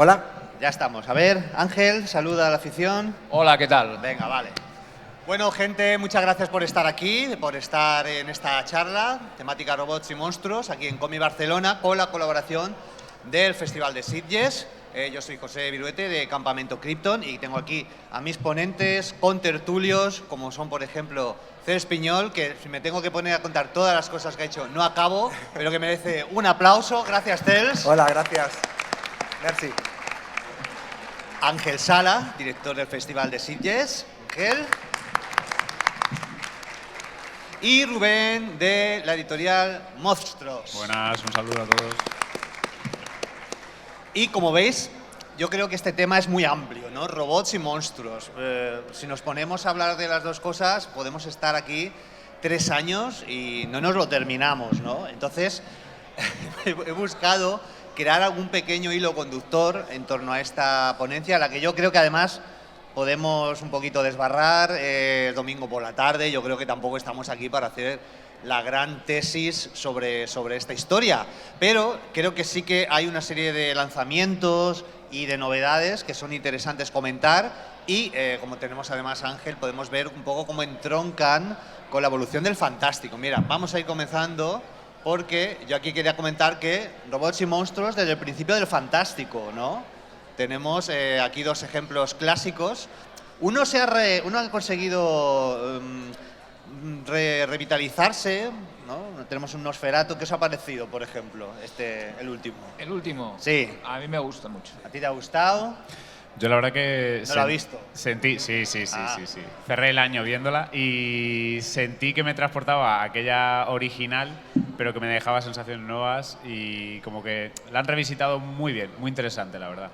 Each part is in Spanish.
Hola. Ya estamos. A ver, Ángel, saluda a la afición. Hola, ¿qué tal? Venga, vale. Bueno, gente, muchas gracias por estar aquí, por estar en esta charla, temática robots y monstruos, aquí en Comi Barcelona, con la colaboración del Festival de Sitges. Yo soy José Viruete, de Campamento Krypton, y tengo aquí a mis ponentes, contertulios, como son, por ejemplo, Cels Piñol, que si me tengo que poner a contar todas las cosas que ha hecho, no acabo, pero que merece un aplauso. Gracias, Cels. Hola, gracias. Merci. Ángel Sala, director del Festival de Sitges. Ángel. Y Rubén, de la editorial Monstruos. Buenas, un saludo a todos. Y como veis, yo creo que este tema es muy amplio, ¿no? Robots y monstruos. Si nos ponemos a hablar de las dos cosas, podemos estar aquí 3 años y no nos lo terminamos, ¿no? Entonces, he buscado crear algún pequeño hilo conductor en torno a esta ponencia, a la que yo creo que además podemos un poquito desbarrar el domingo por la tarde. Yo creo que tampoco estamos aquí para hacer la gran tesis sobre esta historia, pero creo que sí que hay una serie de lanzamientos y de novedades que son interesantes comentar y, como tenemos además a Ángel, podemos ver un poco cómo entroncan con la evolución del fantástico. Mira, vamos a ir comenzando porque yo aquí quería comentar que robots y monstruos desde el principio del fantástico, ¿no? Tenemos aquí 2 ejemplos clásicos. Uno ha conseguido revitalizarse, ¿no? Tenemos un Nosferatu. ¿Qué os ha parecido, por ejemplo, el último? ¿El último? Sí. A mí me gusta mucho. ¿A ti te ha gustado? Yo la verdad que... ¿No lo has visto? Sentí, sí. Cerré el año viéndola y sentí que me transportaba a aquella original, pero que me dejaba sensaciones nuevas y como que la han revisitado muy bien, muy interesante, la verdad.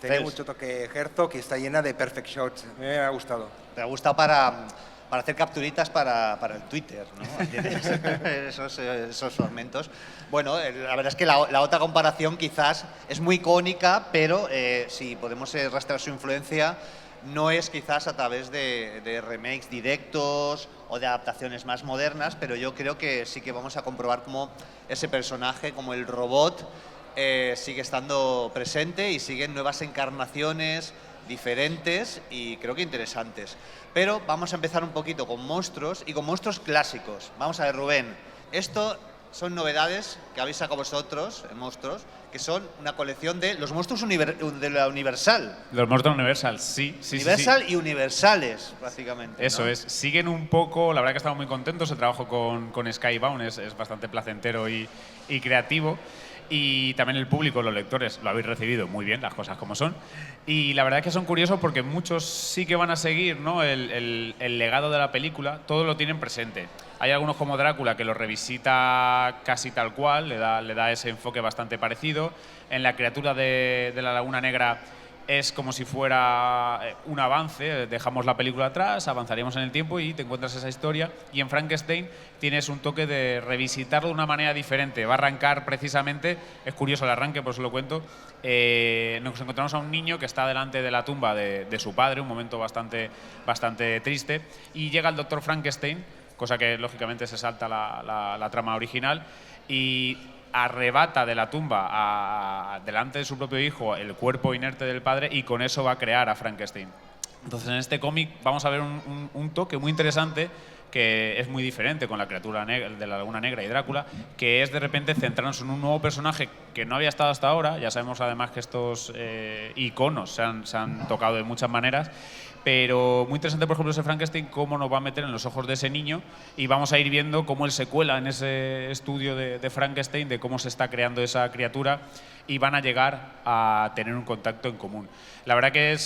Tiene mucho toque Herzog y está llena de perfect shots. Me ha gustado. ¿Te ha gustado para hacer capturitas para el Twitter, ¿no? ¿Tienes esos fragmentos? Bueno, la verdad es que la otra comparación quizás es muy icónica, pero si podemos rastrear su influencia, no es quizás a través de remakes directos o de adaptaciones más modernas, pero yo creo que sí que vamos a comprobar cómo ese personaje, como el robot, sigue estando presente y siguen nuevas encarnaciones diferentes y creo que interesantes. Pero vamos a empezar un poquito con monstruos y con monstruos clásicos. Vamos a ver, Rubén, esto son novedades que habéis sacado vosotros, en Monstruos, que son una colección de los monstruos de la Universal. Los monstruos Universal, sí. Universal y universales, prácticamente. Eso, ¿no? Siguen un poco, la verdad que estamos muy contentos, el trabajo con Skybound es bastante placentero y creativo. Y también el público, los lectores, lo habéis recibido muy bien, las cosas como son. Y la verdad es que son curiosos porque muchos sí que van a seguir, ¿no? el legado de la película, todo lo tienen presente. Hay algunos como Drácula que lo revisita casi tal cual, le da ese enfoque bastante parecido. En la criatura de la Laguna Negra es como si fuera un avance, dejamos la película atrás, avanzaríamos en el tiempo y te encuentras esa historia. Y en Frankenstein tienes un toque de revisitarlo de una manera diferente. Va a arrancar precisamente, es curioso el arranque, por eso lo cuento, nos encontramos a un niño que está delante de la tumba de su padre, un momento bastante triste, y llega el doctor Frankenstein, cosa que lógicamente se salta la trama original, y arrebata de la tumba delante de su propio hijo el cuerpo inerte del padre y con eso va a crear a Frankenstein. Entonces en este cómic vamos a ver un toque muy interesante que es muy diferente con la criatura de la Laguna Negra y Drácula, que es de repente centrarnos en un nuevo personaje que no había estado hasta ahora. Ya sabemos además que estos iconos se han tocado de muchas maneras, pero muy interesante, por ejemplo, ese Frankenstein, cómo nos va a meter en los ojos de ese niño y vamos a ir viendo cómo él se cuela en ese estudio de Frankenstein, de cómo se está creando esa criatura y van a llegar a tener un contacto en común. La verdad que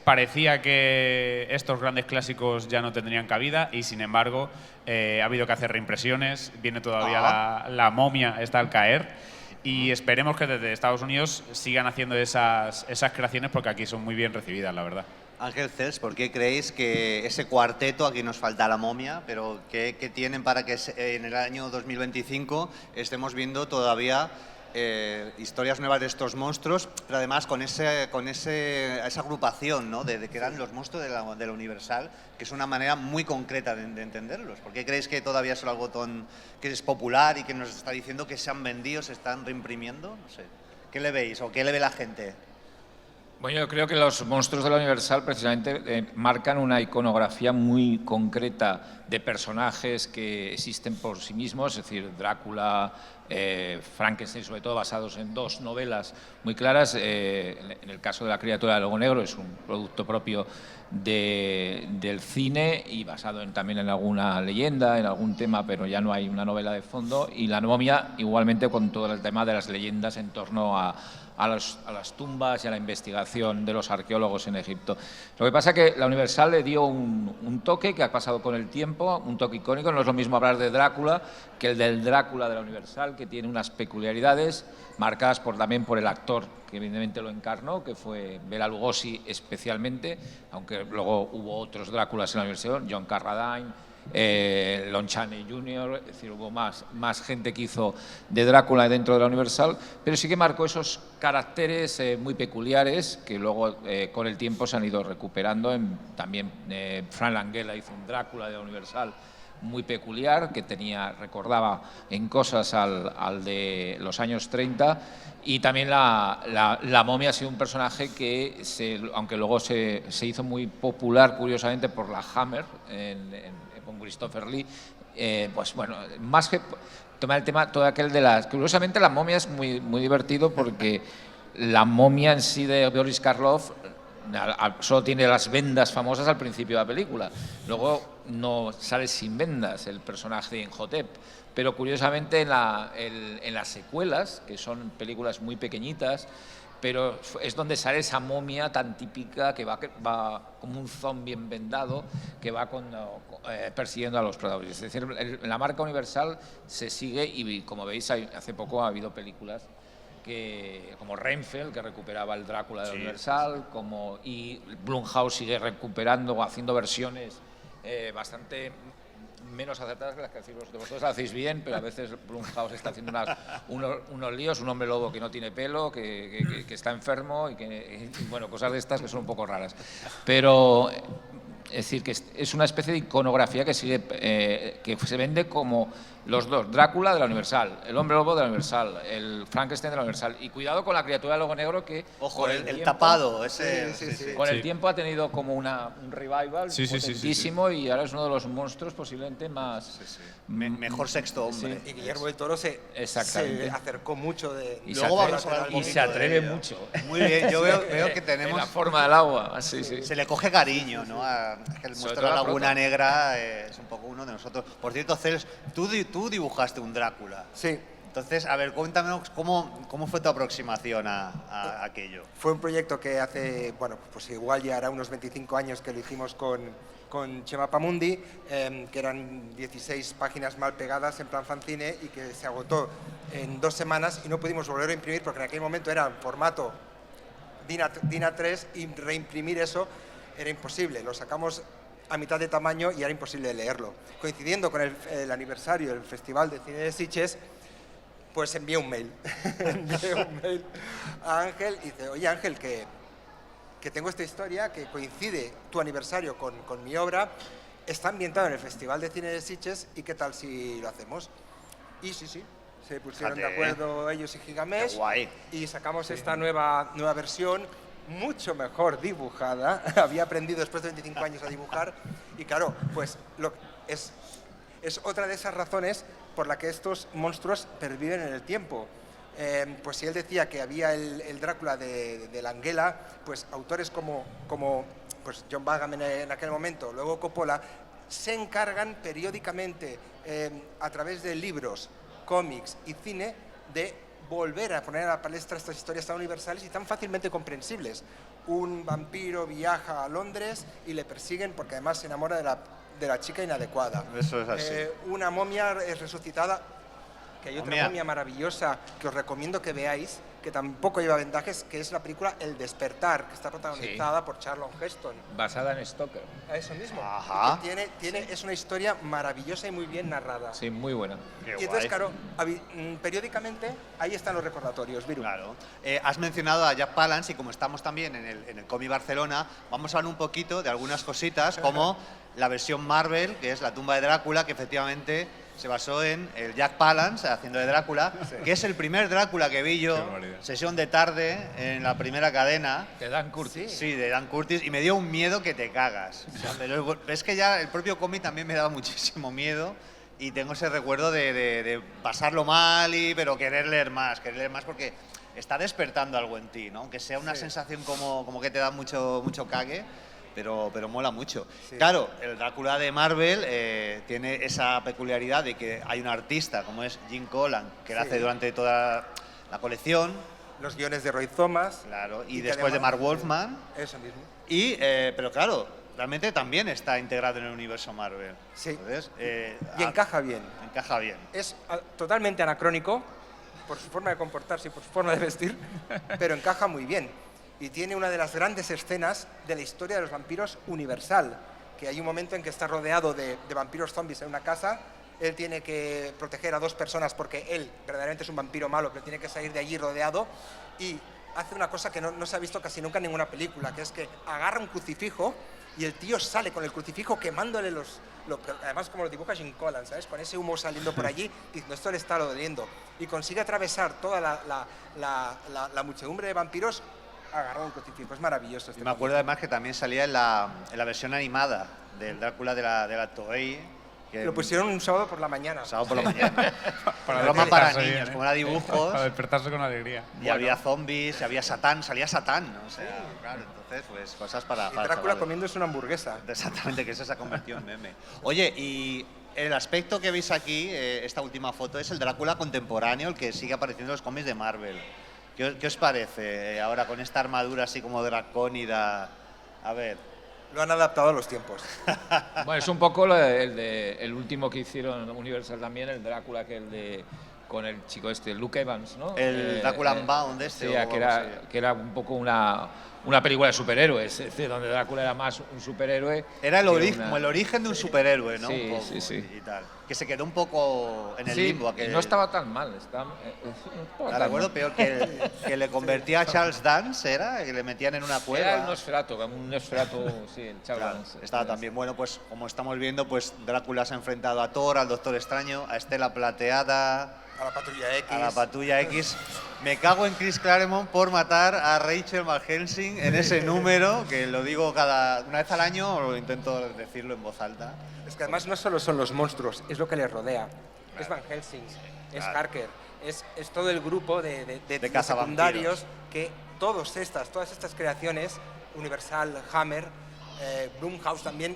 parecía que estos grandes clásicos ya no tendrían cabida y, sin embargo, ha habido que hacer reimpresiones, viene todavía la momia, está al caer. Y esperemos que desde Estados Unidos sigan haciendo esas creaciones porque aquí son muy bien recibidas, la verdad. Ángel, Cels, ¿por qué creéis que ese cuarteto, aquí nos falta la momia, pero qué tienen para que en el año 2025 estemos viendo todavía historias nuevas de estos monstruos, pero además con esa agrupación, ¿no? de que eran los monstruos de la Universal, que es una manera muy concreta de entenderlos? ¿Por qué creéis que todavía es algo que es popular y que nos está diciendo que se han vendido, se están reimprimiendo? No sé. ¿Qué le veis o qué le ve la gente? Bueno, yo creo que los monstruos de la Universal precisamente marcan una iconografía muy concreta de personajes que existen por sí mismos, es decir, Drácula, Frankenstein, sobre todo basados en dos novelas muy claras. En el caso de La criatura del lobo negro es un producto propio del cine y basado también en alguna leyenda, en algún tema, pero ya no hay una novela de fondo. Y La momia igualmente con todo el tema de las leyendas en torno a las tumbas y a la investigación de los arqueólogos en Egipto. Lo que pasa es que la Universal le dio un toque que ha pasado con el tiempo, un toque icónico. No es lo mismo hablar de Drácula que el del Drácula de la Universal, que tiene unas peculiaridades marcadas también por el actor que evidentemente lo encarnó, que fue Bela Lugosi especialmente, aunque luego hubo otros Dráculas en la Universal, John Carradine, Lon Chaney Jr., es decir, hubo más gente que hizo de Drácula dentro de la Universal, pero sí que marcó esos caracteres muy peculiares que luego con el tiempo se han ido recuperando. También Frank Langella hizo un Drácula de la Universal muy peculiar, que recordaba en cosas al de los años 30, y también la momia ha sido un personaje que, aunque luego se hizo muy popular, curiosamente, por la Hammer, con Christopher Lee, pues bueno, más que tomar el tema, todo aquel de las... Curiosamente la momia es muy, muy divertido porque la momia en sí de Boris Karloff solo tiene las vendas famosas al principio de la película, luego no sale sin vendas el personaje de Imhotep, pero curiosamente en las secuelas, que son películas muy pequeñitas, pero es donde sale esa momia tan típica que va como un zombie vendado que va persiguiendo a los protagonistas. Es decir, la marca Universal se sigue y, como veis, hace poco ha habido películas como Renfield, que recuperaba el Drácula de Universal, y Blumhouse sigue recuperando o haciendo versiones bastante menos acertadas que las que vosotros hacéis bien, pero a veces Blumhouse está haciendo unos líos, un hombre lobo que no tiene pelo, que está enfermo y bueno, cosas de estas que son un poco raras. Pero es decir, que es una especie de iconografía que se vende como los dos, Drácula de la Universal, el hombre lobo de la Universal, el Frankenstein de la Universal, y cuidado con la criatura del lobo negro que... Ojo, el tapado, ese... Sí. Con el tiempo ha tenido como un revival potentísimo. Y ahora es uno de los monstruos posiblemente más... Mejor sexto hombre. Y Guillermo del Toro se acercó mucho de... Y luego vamos a hablar un se poquito atreve de ello. mucho. Muy bien, yo veo que En tenemos... la forma del agua, sí. Se le coge cariño, ¿no? El monstruo de la Laguna Negra es un poco uno de nosotros. Por cierto, Cels, tú dibujaste un Drácula. Sí. Entonces, a ver, cuéntame cómo fue tu aproximación a aquello. Fue un proyecto que hace, bueno, pues igual ya hará unos 25 años que lo hicimos con Chema Pamundi, que eran 16 páginas mal pegadas en plan fanzine y que se agotó en 2 semanas y no pudimos volver a imprimir porque en aquel momento era en formato DIN A3 y reimprimir eso era imposible. Lo sacamos a mitad de tamaño y era imposible leerlo. Coincidiendo con el aniversario del Festival de Cine de Sitges, pues envié un mail. A Ángel y dice, oye Ángel, que tengo esta historia, que coincide tu aniversario con mi obra, está ambientado en el Festival de Cine de Sitges y qué tal si lo hacemos. Y sí, se pusieron de acuerdo ellos y Gigamesh y sacamos esta nueva versión, mucho mejor dibujada. Había aprendido después de 25 años a dibujar y claro, pues es otra de esas razones por la que estos monstruos perviven en el tiempo. Pues si él decía que había el Drácula de Langella, pues autores como pues John Badham en aquel momento, luego Coppola, se encargan periódicamente a través de libros, cómics y cine de volver a poner a la palestra estas historias tan universales y tan fácilmente comprensibles. Un vampiro viaja a Londres y le persiguen porque además se enamora de la chica inadecuada. Eso es así. Una momia es resucitada, que hay otra momia maravillosa que os recomiendo que veáis, que tampoco lleva vendajes, que es la película El Despertar, que está protagonizada por Charlton Heston. Basada en Stoker. Eso mismo. Ajá. Es una historia maravillosa y muy bien narrada. Sí, muy buena. Y entonces, claro, periódicamente ahí están los recordatorios, Viru. Claro. Has mencionado a Jack Palance y como estamos también en el Comic Barcelona, vamos a hablar un poquito de algunas cositas como la versión Marvel, que es La tumba de Drácula, que efectivamente se basó en el Jack Palance haciendo de Drácula, que es el primer Drácula que vi yo, Qué barbaridad. sesión de tarde en la primera cadena. De Dan Curtis. Sí, de Dan Curtis, y me dio un miedo que te cagas. O sea, pero es que ya el propio cómic también me daba muchísimo miedo y tengo ese recuerdo de pasarlo mal, pero querer leer más porque está despertando algo en ti, ¿no? Aunque sea una sensación como que te da mucho cague. Pero mola mucho. Sí. Claro, el Drácula de Marvel tiene esa peculiaridad de que hay un artista como es Jim Collan, que lo hace durante toda la colección. Los guiones de Roy Thomas. Claro, y que después de además- Mark Wolfman. Eso mismo. Pero claro, realmente también está integrado en el universo Marvel. Sí. Entonces, Y encaja bien. encaja bien. Es totalmente anacrónico por su forma de comportarse y por su forma de vestir, pero encaja muy bien. Y tiene una de las grandes escenas de la historia de los vampiros universal, que hay un momento en que está rodeado de vampiros zombies en una casa, él tiene que proteger a dos personas porque él verdaderamente es un vampiro malo, pero tiene que salir de allí rodeado y hace una cosa que no se ha visto casi nunca en ninguna película, que es que agarra un crucifijo y el tío sale con el crucifijo quemándole además como lo dibuja Jim Collan, ¿sabes? Con ese humo saliendo por allí, diciendo esto le está doliendo. Y consigue atravesar toda la muchedumbre de vampiros agarrado un crucifijo. Es maravilloso. Y me acuerdo además que también salía en la versión animada del Drácula de la Toei. Que Lo pusieron un sábado por la mañana. sábado por la mañana. Para Broma para despertarse niños, bien, ¿eh? como era dibujos. Para despertarse con alegría. Y había zombies, y había Satán, salía Satán, ¿no? O sea, claro, entonces, pues cosas para Y Drácula chavales. comiéndose una hamburguesa. Exactamente, que eso se ha convertido en meme. Oye, y el aspecto que veis aquí, esta última foto, es el Drácula contemporáneo, el que sigue apareciendo en los cómics de Marvel. ¿Qué os parece ahora con esta armadura así como dracónida? A ver. Lo han adaptado a los tiempos. Bueno, es un poco el último que hicieron Universal también, el Drácula, con el chico Luke Evans, ¿no? El Drácula Unbound este, Sí, o algo que era un poco una película de superhéroes, es decir, donde Drácula era más un superhéroe. Era que como el origen de un superhéroe, ¿no? Sí, Un poco, sí. Y tal. Que se quedó un poco en el Sí, limbo. no estaba tan mal. Recuerdo peor que le convertía a Charles Dance, ¿era? Que le metían en una cueva. Era el Nosferatu, sí, el Charles Claro, Dance. estaba también. Bueno, pues como estamos viendo, pues Drácula se ha enfrentado a Thor, al Doctor Extraño, a Estela Plateada, A la Patrulla X. a la Patrulla X. Me cago en Chris Claremont por matar a Rachel McHelsing en ese número, que lo digo una vez al año, o lo intento decirlo en voz alta. Es que además no solo son los monstruos, es lo que les rodea. Es Van Helsing, es Claro. Harker, es todo el grupo de cazavampiros. secundarios que todas estas creaciones, Universal, Hammer, Blumhouse también,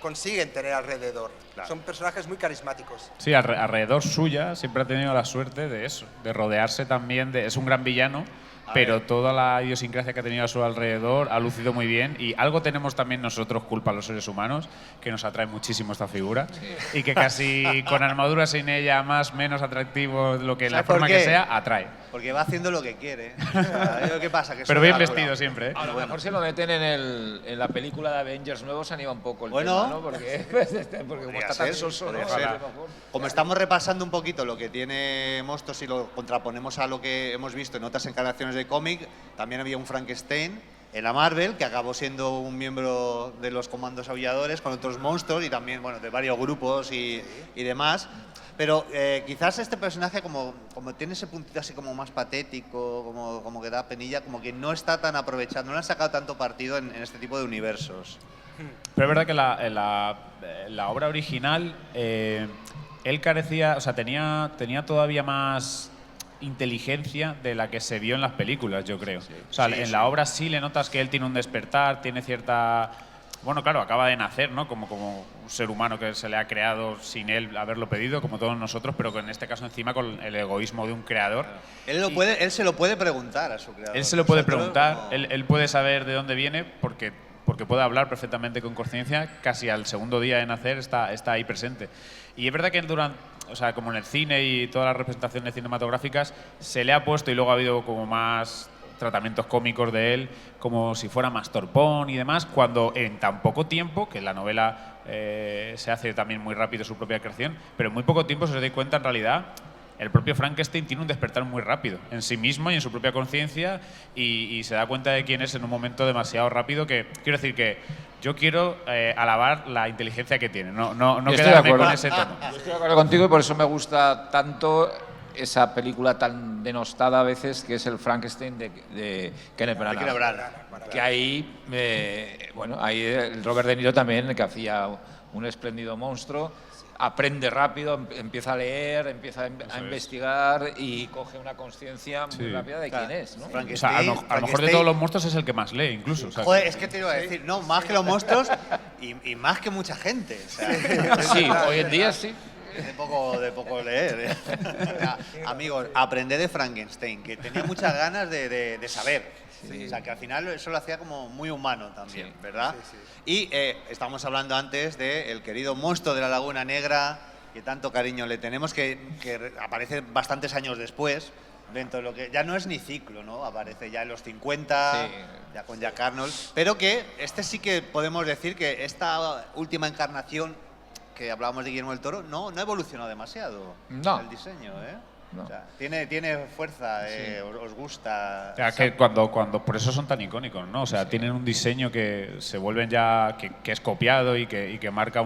consiguen tener alrededor. Claro. Son personajes muy carismáticos. Sí, alrededor suya siempre ha tenido la suerte de eso, de rodearse también de... Es un gran villano, pero toda la idiosincrasia que ha tenido a su alrededor ha lucido muy bien y algo tenemos también nosotros, culpa a los seres humanos, que nos atrae muchísimo esta figura y que casi con armadura sin ella, más menos atractivo, lo que la ¿Sabes por forma que qué? sea, atrae. Porque va haciendo lo que quiere. O sea, ¿qué pasa? Que Pero soy bien Drácula. vestido siempre, ¿eh? A lo mejor si lo meten en la película de Avengers nuevo se anima un poco el Bueno. tema, ¿no? Porque como Podría está tan ser, soso, ¿no? podría A ser. lo mejor. Como estamos repasando un poquito lo que tiene Monstruos y lo contraponemos a lo que hemos visto en otras encarnaciones de cómic, también había un Frankenstein en la Marvel que acabó siendo un miembro de los Comandos Aulladores con otros monstruos y también, bueno, de varios grupos y demás. Pero quizás este personaje, como tiene ese puntito así como más patético, como que da penilla, como que no está tan aprovechado, no le han sacado tanto partido en este tipo de universos. Pero es verdad que en la obra original él carecía, o sea, tenía todavía más inteligencia de la que se vio en las películas, yo creo. O sea, en la obra sí le notas que él tiene un despertar, tiene cierta... Bueno, claro, acaba de nacer, ¿no? Como un ser humano que se le ha creado sin él haberlo pedido, como todos nosotros, pero que en este caso encima con el egoísmo de un creador. Él se lo puede preguntar a su creador. Él se lo puede Nosotros, preguntar, como- él puede saber de dónde viene porque puede hablar perfectamente con conciencia, casi al segundo día de nacer está ahí presente. Y es verdad que o sea, como en el cine y todas las representaciones cinematográficas, se le ha puesto y luego ha habido como más tratamientos cómicos de él, como si fuera más torpón y demás, cuando en tan poco tiempo, que la novela se hace también muy rápido su propia creación, pero en muy poco tiempo se da cuenta en realidad el propio Frankenstein tiene un despertar muy rápido en sí mismo y en su propia conciencia y se da cuenta de quién es en un momento demasiado rápido que, quiero decir que yo quiero alabar la inteligencia que tiene, no Yo estoy de quedarme acuerdo. con ese tono. Yo estoy de acuerdo contigo y por eso me gusta tanto esa película tan denostada a veces que es el Frankenstein de Kenneth Branagh. Kenneth Branagh. Que ahí, bueno, ahí el Robert De Niro también, que hacía un espléndido monstruo, aprende rápido, empieza a leer, empieza a investigar y coge una conciencia muy rápida de quién es, ¿no? O sea, a lo mejor de todos los monstruos es el que más lee, incluso. O sea, Joder, es que te iba a decir, no, más que los monstruos y más que mucha gente. O sea, Sí, hoy en día sí. de poco leer. O sea, amigos, aprended de Frankenstein, que tenía muchas ganas de saber. O sea, que al final eso lo hacía como muy humano también, Sí. ¿verdad? Sí. Y estábamos hablando antes del querido monstruo de la Laguna Negra, que tanto cariño le tenemos, que aparece bastantes años después, dentro de lo que ya no es ni ciclo, ¿no? Aparece ya en los 50, Sí. ya con Jack Arnold, pero que este sí que podemos decir que esta última encarnación que hablábamos de Guillermo del Toro no ha evolucionado demasiado No. el diseño, ¿eh? No. O sea, tiene fuerza, os gusta. O sea, que cuando por eso son tan icónicos, ¿no? O sea, tienen un diseño que se vuelven ya, que es copiado y que marca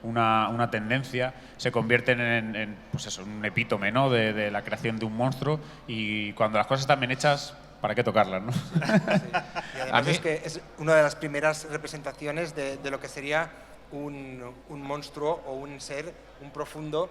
una tendencia, se convierten en pues eso, un epítome, ¿no? de la creación de un monstruo, y cuando las cosas están bien hechas, ¿para qué tocarlas, no? Y A además mí- es que es una de las primeras representaciones de lo que sería un monstruo o un ser, un profundo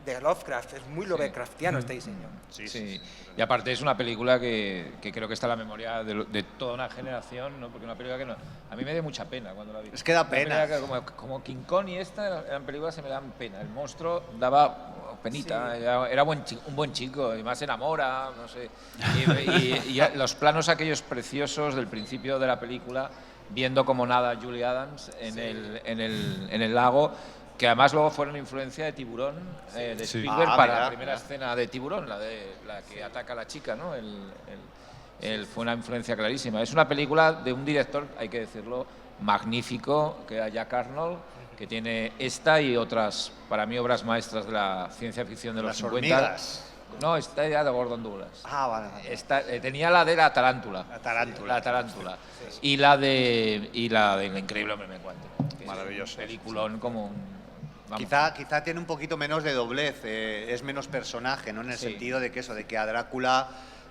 de Lovecraft. Es muy Lovecraftiano este diseño. Sí. Y aparte es una película que creo que está en la memoria de toda una generación, ¿no? Porque una película que a mí me da mucha pena cuando la vi. Es que da Una pena. película que como King Kong y esta eran películas que me dan pena. El monstruo daba penita, era un buen chico y más se enamora, no sé. Y los planos aquellos preciosos del principio de la película, viendo como nada Julie Adams en el lago, que además luego fueron influencia de Tiburón, de Spielberg, Ah, para mira, la primera mira. escena de Tiburón, la que ataca a la chica, ¿no? Fue una influencia clarísima. Es una película de un director, hay que decirlo, magnífico, que era Jack Arnold, que tiene esta y otras, para mí, obras maestras de la ciencia ficción de los Las 50. hormigas. No, esta era de Gordon Douglas. Ah, vale. Tenía la de la tarántula. La tarántula. La tarántula. Y la de El increíble hombre me encuentro. Maravilloso. Peliculón como un... vamos, Quizá tiene un poquito menos de doblez, es menos personaje, ¿no? En el Sí. sentido de que eso, de que a Drácula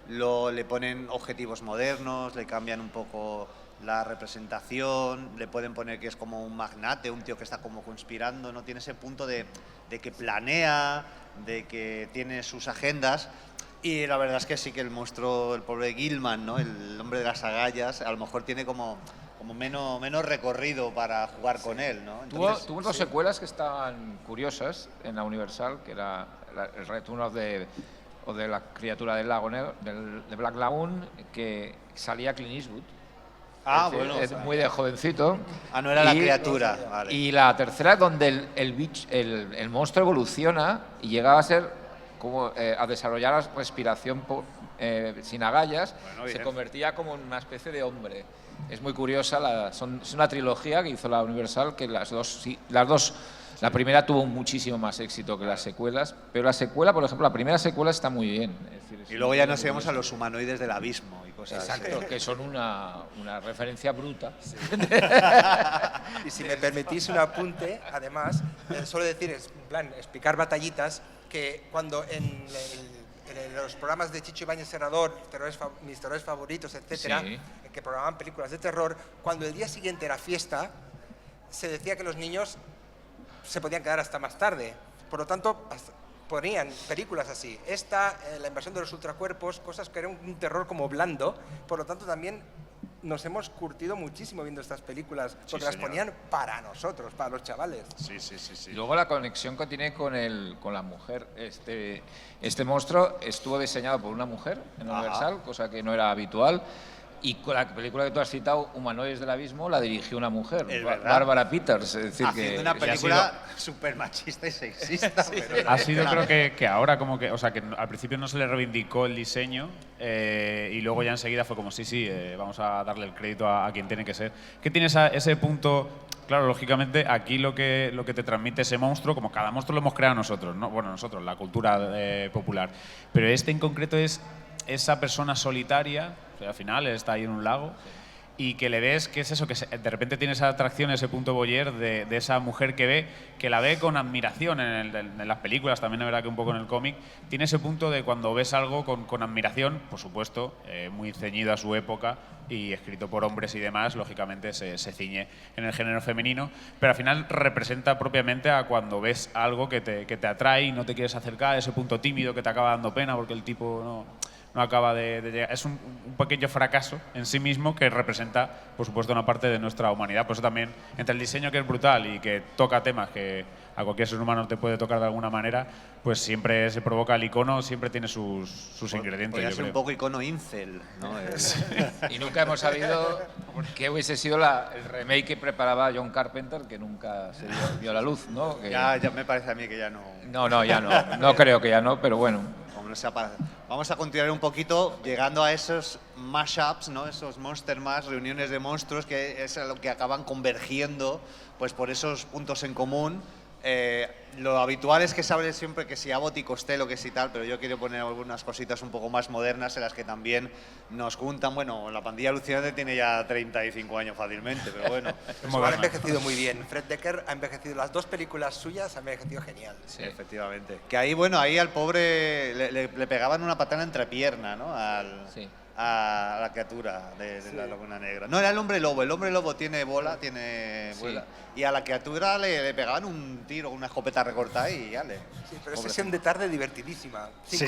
le ponen objetivos modernos, le cambian un poco la representación, le pueden poner que es como un magnate, un tío que está como conspirando, no tiene ese punto de que planea, de que tiene sus agendas. Y la verdad es que sí que el monstruo, el pobre Gilman, ¿no? El hombre de las agallas, a lo mejor tiene como menos recorrido para jugar con él, ¿no? Entonces, Tuvo dos secuelas que estaban curiosas en la Universal, que era el Return of de la criatura del lago negro, de Black Lagoon, que salía Clint Eastwood. Ah, Es decir, bueno. es muy de jovencito. Ah, no era la Y- criatura, vale. Y la tercera, donde el monstruo evoluciona y llegaba a ser como a desarrollar la respiración sin agallas, Bueno, se bien. convertía como en una especie de hombre. Es muy curiosa, es una trilogía que hizo la Universal, que las dos, la primera tuvo muchísimo más éxito que las secuelas, pero la secuela, por ejemplo, la primera secuela está muy bien. Es decir, es Y luego ya muy nos íbamos a curiosa. los humanoides del abismo y cosas así. Exacto, que son una referencia bruta. Y si me permitís un apunte, además, solo decir, en plan, explicar batallitas, que cuando en los programas de Chicho Ibáñez Serrador, mis terrores favoritos, etcétera, Sí. que programaban películas de terror, cuando el día siguiente era fiesta, se decía que los niños se podían quedar hasta más tarde. Por lo tanto, ponían películas así. Esta, la invasión de los ultracuerpos, cosas que eran un terror como blando. Por lo tanto, también nos hemos curtido muchísimo viendo estas películas, porque las señor. ponían para nosotros, para los chavales. Sí. Y luego la conexión que tiene con la mujer. Este monstruo estuvo diseñado por una mujer en Ajá. Universal, cosa que no era habitual. Y con la película que tú has citado, Humanoides del Abismo, la dirigió una mujer, Es verdad. Bárbara Peters. Es decir, Haciendo que una ha sido- película súper machista y sexista. pero Ha sido, creo que ahora como que, o sea, que al principio no se le reivindicó el diseño y luego ya enseguida fue como, sí, vamos a darle el crédito a quien tiene que ser. ¿Qué tiene ese punto? Claro, lógicamente, aquí lo que te transmite ese monstruo, como cada monstruo lo hemos creado nosotros, ¿no? Bueno, nosotros, la cultura popular. Pero este en concreto es esa persona solitaria, o sea, al final está ahí en un lago, y que le ves que es eso, que de repente tiene esa atracción, ese punto voyeur de esa mujer que la ve con admiración en las películas, también es verdad que un poco en el cómic, tiene ese punto de cuando ves algo con admiración, por supuesto, muy ceñido a su época y escrito por hombres y demás, lógicamente se ciñe en el género femenino, pero al final representa propiamente a cuando ves algo que te atrae y no te quieres acercar, ese punto tímido que te acaba dando pena porque el tipo no acaba de llegar. Es un pequeño fracaso en sí mismo que representa, por supuesto, una parte de nuestra humanidad. Por eso también, entre el diseño que es brutal y que toca temas que a cualquier ser humano te puede tocar de alguna manera, pues siempre se provoca el icono, siempre tiene sus ingredientes. Podría ser un poco icono incel, ¿no? Y nunca hemos sabido qué hubiese sido el remake que preparaba John Carpenter, que nunca se vio a la luz, ¿no? Que... Ya me parece a mí que ya no... No, ya no. No creo que ya no, pero bueno. Vamos a continuar un poquito llegando a esos mashups, ¿no? Esos monster mash, reuniones de monstruos, que es a lo que acaban convergiendo pues por esos puntos en común. Lo habitual es que se hable siempre que si Abbott y Costello, que si tal, pero yo quiero poner algunas cositas un poco más modernas en las que también nos juntan. Bueno, la pandilla alucinante tiene ya 35 años fácilmente, pero bueno. Ha envejecido muy bien. Fred Decker ha envejecido, las dos películas suyas han envejecido genial. Sí, efectivamente. Que ahí al pobre le pegaban una patada entre pierna, ¿no? Sí. A la criatura de la Laguna Negra. No, era el hombre lobo tiene bola, y a la criatura le pegaban un tiro, una escopeta recortada y ya le... Sí, pero es sesión de tarde divertidísima. Sí,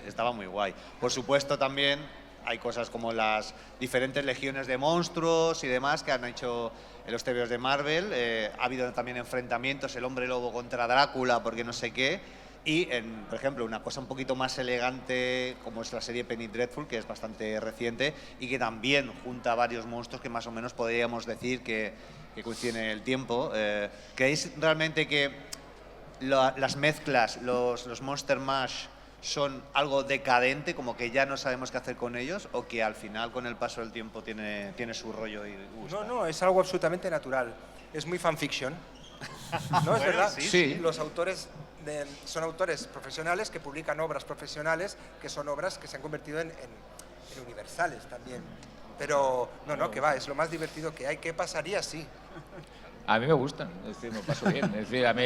estaba muy guay. Por supuesto también hay cosas como las diferentes legiones de monstruos y demás que han hecho en los TVOs de Marvel. Ha habido también enfrentamientos, el hombre lobo contra Drácula, porque no sé qué. Y, por ejemplo, una cosa un poquito más elegante, como es la serie Penny Dreadful, que es bastante reciente y que también junta varios monstruos que más o menos podríamos decir que coinciden en el tiempo. ¿Creéis realmente que las mezclas, los Monster Mash, son algo decadente, como que ya no sabemos qué hacer con ellos, o que al final, con el paso del tiempo, tiene su rollo y gusta? No, es algo absolutamente natural. Es muy fanfiction. ¿No es verdad? Sí. Los autores son autores profesionales que publican obras profesionales que son obras que se han convertido en universales también. Pero no, que va, es lo más divertido que hay. ¿Qué pasaría si? A mí me gustan, es decir, me paso bien. Es decir, a mí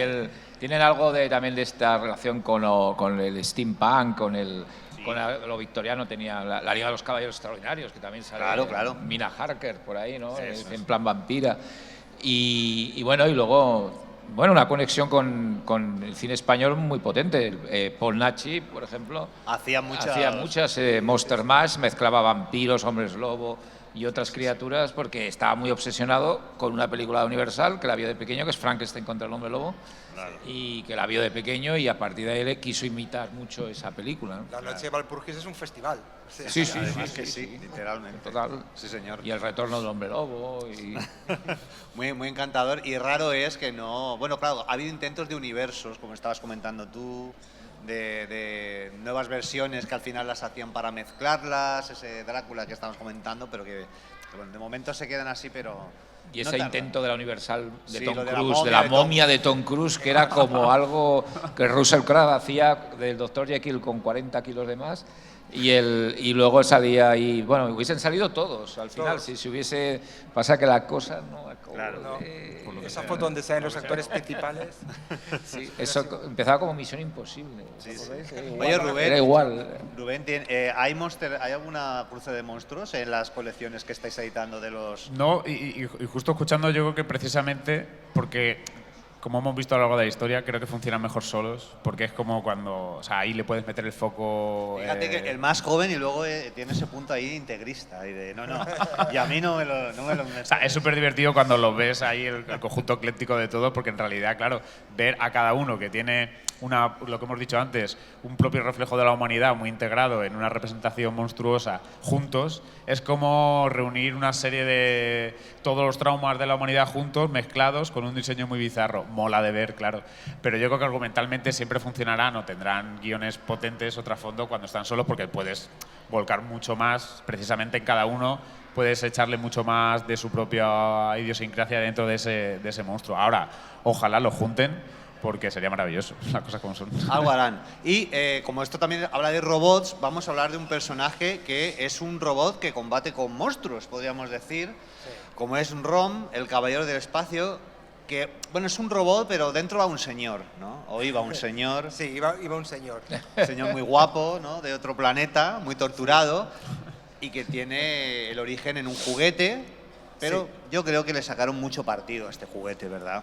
tienen algo también de esta relación con el steampunk, con lo victoriano. Tenía la Liga de los Caballeros Extraordinarios, que también sale. Claro. Mina Harker por ahí, ¿no? En plan vampira. Y bueno, y luego, una conexión con el cine español muy potente. Paul Nachi, por ejemplo, hacía muchas Monster Mash, mezclaba vampiros, hombres lobo y otras criaturas, porque estaba muy obsesionado con una película de Universal que la vio de pequeño, que es Frankenstein contra el hombre lobo, y que la vio de pequeño y a partir de ahí le quiso imitar mucho esa película, ¿no? La noche de Valpurgis es un festival. Sí, literalmente. Total. Sí, señor. Y el retorno del hombre lobo. muy encantador, y raro es que no... Bueno, claro, ha habido intentos de universos, como estabas comentando tú, de nuevas versiones que al final las hacían para mezclarlas, ese Drácula que estábamos comentando, pero que bueno, de momento se quedan así, pero... Y ese intento de la Universal de Tom lo Cruise, de la momia de Tom Cruise, que era como algo que Russell Crowe hacía del Dr. Jekyll con 40 kilos de más, y luego salía ahí, bueno, hubiesen salido todos al final, si hubiese... Pasa que la cosa no acabó. Claro, esa foto donde salen los actores principales. Sí, eso empezaba como Misión Imposible. Oye, Rubén, era igual. Rubén, ¿hay alguna cruce de monstruos en las colecciones que estáis editando de los...? No, y justo escuchando, yo creo que precisamente porque, como hemos visto a lo largo de la historia, creo que funcionan mejor solos, porque es como cuando, o sea, ahí le puedes meter el foco... Fíjate que el más joven y luego tiene ese punto ahí integrista, y de no, y a mí no me lo o sea, es súper divertido cuando lo ves ahí, el conjunto ecléctico de todo, porque en realidad, claro, ver a cada uno que tiene lo que hemos dicho antes, un propio reflejo de la humanidad muy integrado en una representación monstruosa juntos, es como reunir una serie de todos los traumas de la humanidad juntos, mezclados, con un diseño muy bizarro. Mola de ver, claro. Pero yo creo que argumentalmente siempre funcionarán o tendrán guiones potentes o trasfondo cuando están solos, porque puedes volcar mucho más precisamente en cada uno, puedes echarle mucho más de su propia idiosincrasia dentro de ese monstruo. Ahora, ojalá lo junten, porque sería maravilloso, las cosas como son. Algo harán. Y como esto también habla de robots, vamos a hablar de un personaje que es un robot que combate con monstruos, podríamos decir, como es Rom, el caballero del espacio, que, bueno, es un robot, pero dentro va un señor, ¿no? O iba un señor. Sí, iba un señor. Un señor muy guapo, ¿no? De otro planeta, muy torturado, y que tiene el origen en un juguete, pero yo creo que le sacaron mucho partido a este juguete, ¿verdad?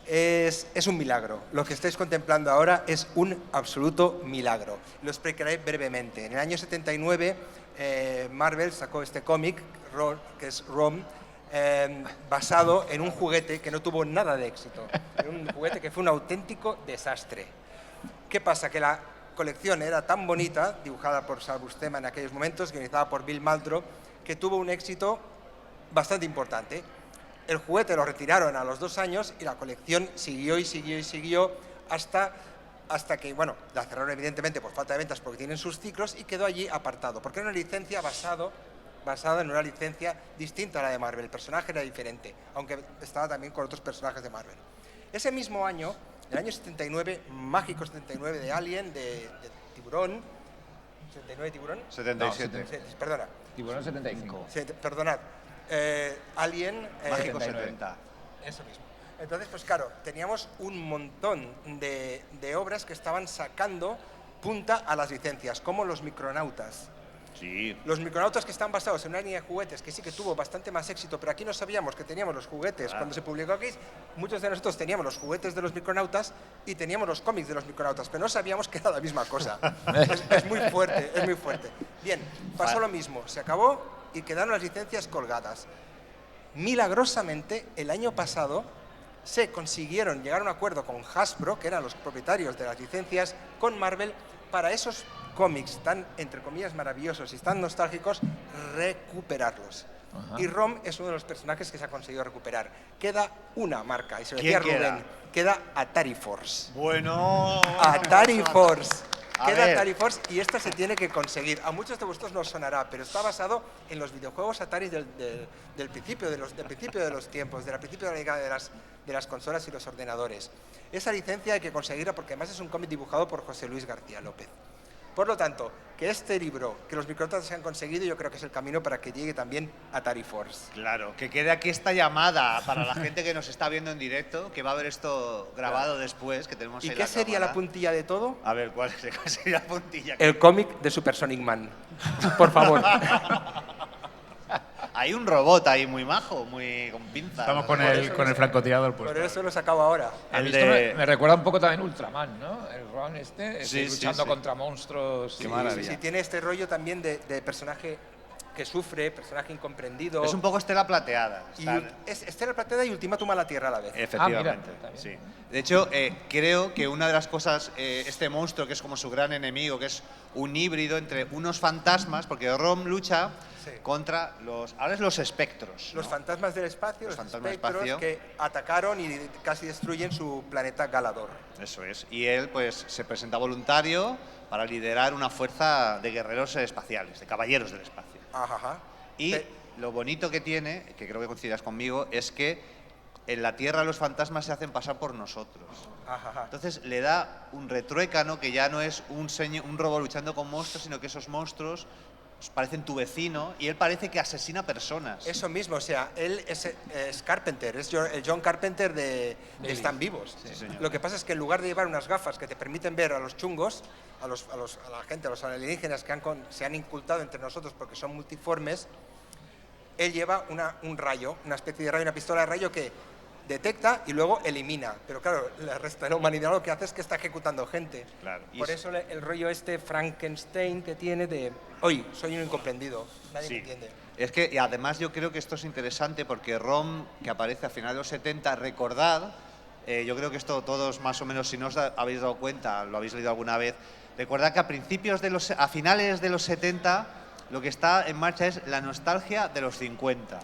Es un milagro. Lo que estáis contemplando ahora es un absoluto milagro. Lo explicaré brevemente. En el año 79, Marvel sacó este cómic, que es Rom, basado en un juguete que no tuvo nada de éxito. Era un juguete que fue un auténtico desastre. ¿Qué pasa? Que la colección era tan bonita, dibujada por Sal Buscema en aquellos momentos, guionizada por Bill Maldro, que tuvo un éxito bastante importante. El juguete lo retiraron a los 2 años y la colección siguió y siguió y siguió hasta que, bueno, la cerraron evidentemente por falta de ventas porque tienen sus ciclos y quedó allí apartado, porque era una licencia basada en una licencia distinta a la de Marvel. El personaje era diferente, aunque estaba también con otros personajes de Marvel. Ese mismo año, el año 79, mágico 79 de Alien, de Tiburón, 79 Tiburón, 77. perdona, Tiburón 75. perdonad, Alien, Mágico 79. 70. eso mismo. Entonces, pues claro, teníamos un montón de obras que estaban sacando punta a las licencias, como los Micronautas. Sí. Los Micronautas, que están basados en una línea de juguetes que sí que tuvo bastante más éxito, pero aquí no sabíamos que teníamos los juguetes. Cuando se publicó aquí, muchos de nosotros teníamos los juguetes de los Micronautas y teníamos los cómics de los Micronautas, pero no sabíamos que era la misma cosa. Es muy fuerte, es muy fuerte. Bien, pasó lo mismo, se acabó y quedaron las licencias colgadas. Milagrosamente, el año pasado se consiguieron llegar a un acuerdo con Hasbro, que eran los propietarios de las licencias, con Marvel, para esos cómics tan, entre comillas, maravillosos y tan nostálgicos, recuperarlos. Ajá. Y Rom es uno de los personajes que se ha conseguido recuperar. Queda una marca, y se lo ¿Quién decía queda? Rubén, queda Atari Force. Bueno. Atari Force. A Queda ver. Atari Force y esta se tiene que conseguir. A muchos de vosotros no os sonará, pero está basado en los videojuegos Atari del principio de los tiempos, del principio de la llegada de las consolas y los ordenadores. Esa licencia hay que conseguirla porque además es un cómic dibujado por José Luis García López. Por lo tanto, que este libro, que los Micronautas se han conseguido, yo creo que es el camino para que llegue también Atari Force. Claro, que quede aquí esta llamada para la gente que nos está viendo en directo, que va a ver esto grabado después, que tenemos ¿Y ahí qué sería la cámara. puntilla de todo? A ver, ¿cuál sería la puntilla? El cómic de Supersonic Man. Por favor. Hay un robot ahí muy majo, muy con pinzas. Estamos con Por el, eso con no el sé. francotirador Por puesto. eso lo he sacado ahora. A mí El esto de- me recuerda un poco también Ultraman, ¿no? El Ron Sí, sí, luchando sí. contra monstruos. Qué y- maravilla. Sí, tiene este rollo también de personaje que sufre, personaje incomprendido. Es un poco Estela Plateada. Y Están- es Estela Plateada y Ultimátum a la Tierra a la vez. Efectivamente, está bien. sí. De hecho, creo que una de las cosas, este monstruo que es como su gran enemigo, que es un híbrido entre unos fantasmas, porque Rom lucha Sí. contra ahora es los espectros. Los ¿no? fantasmas del espacio, Los los fantasmas del espectros espacio. que atacaron y casi destruyen su planeta Galador. Eso es. Y él pues se presenta voluntario para liderar una fuerza de guerreros espaciales, de caballeros del espacio. Ajá. Y Pe- lo bonito que tiene, que creo que coincidirás conmigo, es que en la Tierra los fantasmas se hacen pasar por nosotros. Ajá. Entonces le da un retruécano que ya no es un robot luchando con monstruos, sino que esos monstruos parecen tu vecino y él parece que asesina personas. Eso mismo, o sea, él es Carpenter, es el John Carpenter de Están Vivos. Sí, señor. Lo que pasa es que en lugar de llevar unas gafas que te permiten ver a los chungos, a la gente, a los alienígenas que se han incultado entre nosotros porque son multiformes, él lleva un rayo, una especie de rayo, una pistola de rayo que detecta y luego elimina. Pero claro, el resto de la humanidad lo que hace es que está ejecutando gente. Claro. Y Por es- eso el rollo este Frankenstein que tiene de, hoy soy un incomprendido, nadie me Sí. entiende. Es que, y además yo creo que esto es interesante porque Rom, que aparece a finales de los 70, recordad, yo creo que esto todos más o menos, si no os habéis dado cuenta, lo habéis leído alguna vez, recordad que a finales de los 70 lo que está en marcha es la nostalgia de los 50.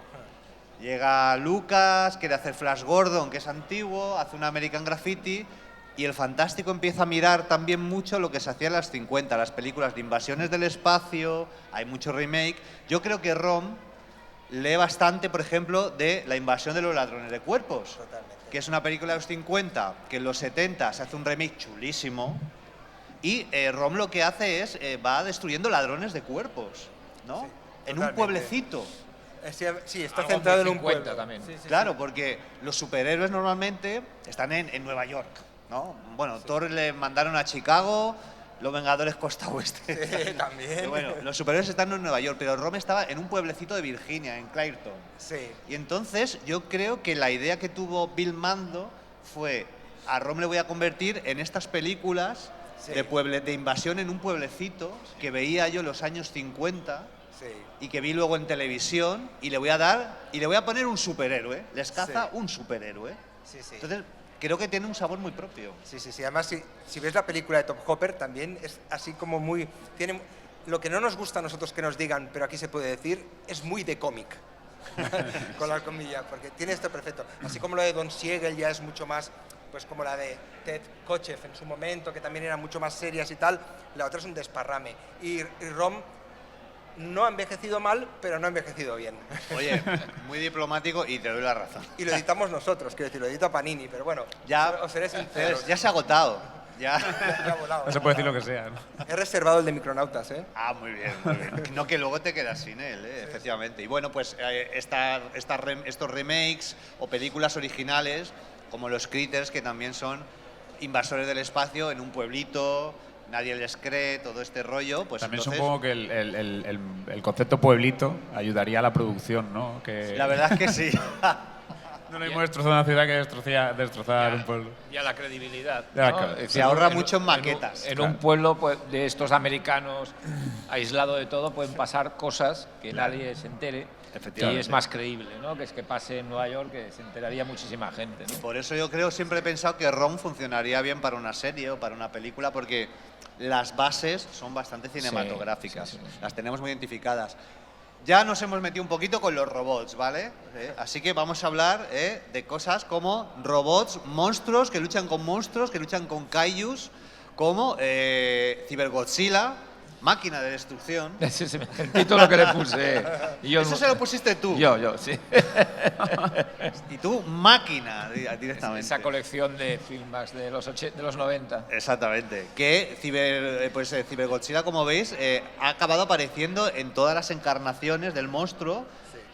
Llega Lucas, quiere hacer Flash Gordon, que es antiguo, hace un American Graffiti, y el Fantástico empieza a mirar también mucho lo que se hacía en las 50, las películas de invasiones del espacio, hay mucho remake. Yo creo que Rom lee bastante, por ejemplo, de la invasión de los ladrones de cuerpos. Totalmente. que es una película de los 50, que en los 70 se hace un remake chulísimo, y Rom lo que hace es, va destruyendo ladrones de cuerpos, ¿no? Sí, en un totalmente. pueblecito. Sí, está Algo centrado en muy un 50 pueblo. también. Sí, sí, Claro, porque los superhéroes normalmente están en Nueva York, ¿no? Bueno, Thor le mandaron a Chicago, los Vengadores Costa Oeste. Sí, también. Pero bueno, los superhéroes están en Nueva York, pero Rom estaba en un pueblecito de Virginia, en Clairton. Sí. Y entonces yo creo que la idea que tuvo Bill Mando fue, a Rom le voy a convertir en estas películas Sí. de invasión en un pueblecito que veía yo en los años 50 Sí. y que vi luego en televisión, y le voy a poner un superhéroe. Les caza Sí. un superhéroe. Sí, sí. Entonces creo que tiene un sabor muy propio. Sí, sí, sí. Además, si ves la película de Top Hopper, también es así como muy... Tiene, lo que no nos gusta a nosotros que nos digan, pero aquí se puede decir, es muy de cómic. Con la comilla, porque tiene esto perfecto. Así como lo de Don Siegel ya es mucho más, pues como la de Ted Kotcheff en su momento, que también eran mucho más serias y tal, la otra es un desparrame. Y Rom no ha envejecido mal, pero no ha envejecido bien. Oye, muy diplomático, y te doy la razón. Y lo editamos nosotros, quiero decir, lo edita Panini, pero bueno, Ya, os seré sincero. ya se ha agotado. Ya. Ya ha volado, No se puede decir lo que sea, ¿no? He reservado el de Micronautas, ¿eh? Ah, muy bien, muy bien. No, que luego te quedas sin él, efectivamente. Y bueno, pues estos remakes o películas originales, como los Critters, que también son invasores del espacio en un pueblito, nadie les cree, todo este rollo, pues También entonces, supongo que el concepto pueblito ayudaría a la producción, ¿no? Que la verdad es que sí. no lo mismo destrozar una ciudad que destrozar un pueblo. Y a la credibilidad. Ya, ¿no? claro. Es Se decir, ahorra mucho en maquetas. En un pueblo pues, de estos americanos, aislado de todo, pueden pasar cosas que nadie se entere. Y Efectivamente. es más creíble, ¿no? Que es que pase en Nueva York, que se enteraría muchísima gente, ¿no? Por eso yo creo, siempre he pensado que Rom funcionaría bien para una serie o para una película, porque las bases son bastante cinematográficas, sí, sí. las tenemos muy identificadas. Ya nos hemos metido un poquito con los robots, ¿vale? Así que vamos a hablar de cosas como robots, monstruos que luchan con monstruos, que luchan con kaijus, como Cybergodzilla, máquina de destrucción. Ese es el título que le puse. Y yo- Eso se lo pusiste tú. Yo, sí. Y tú, máquina, directamente. Esa colección de filmas de los 90. Exactamente. Que Cybergodzilla, como veis, ha acabado apareciendo en todas las encarnaciones del monstruo,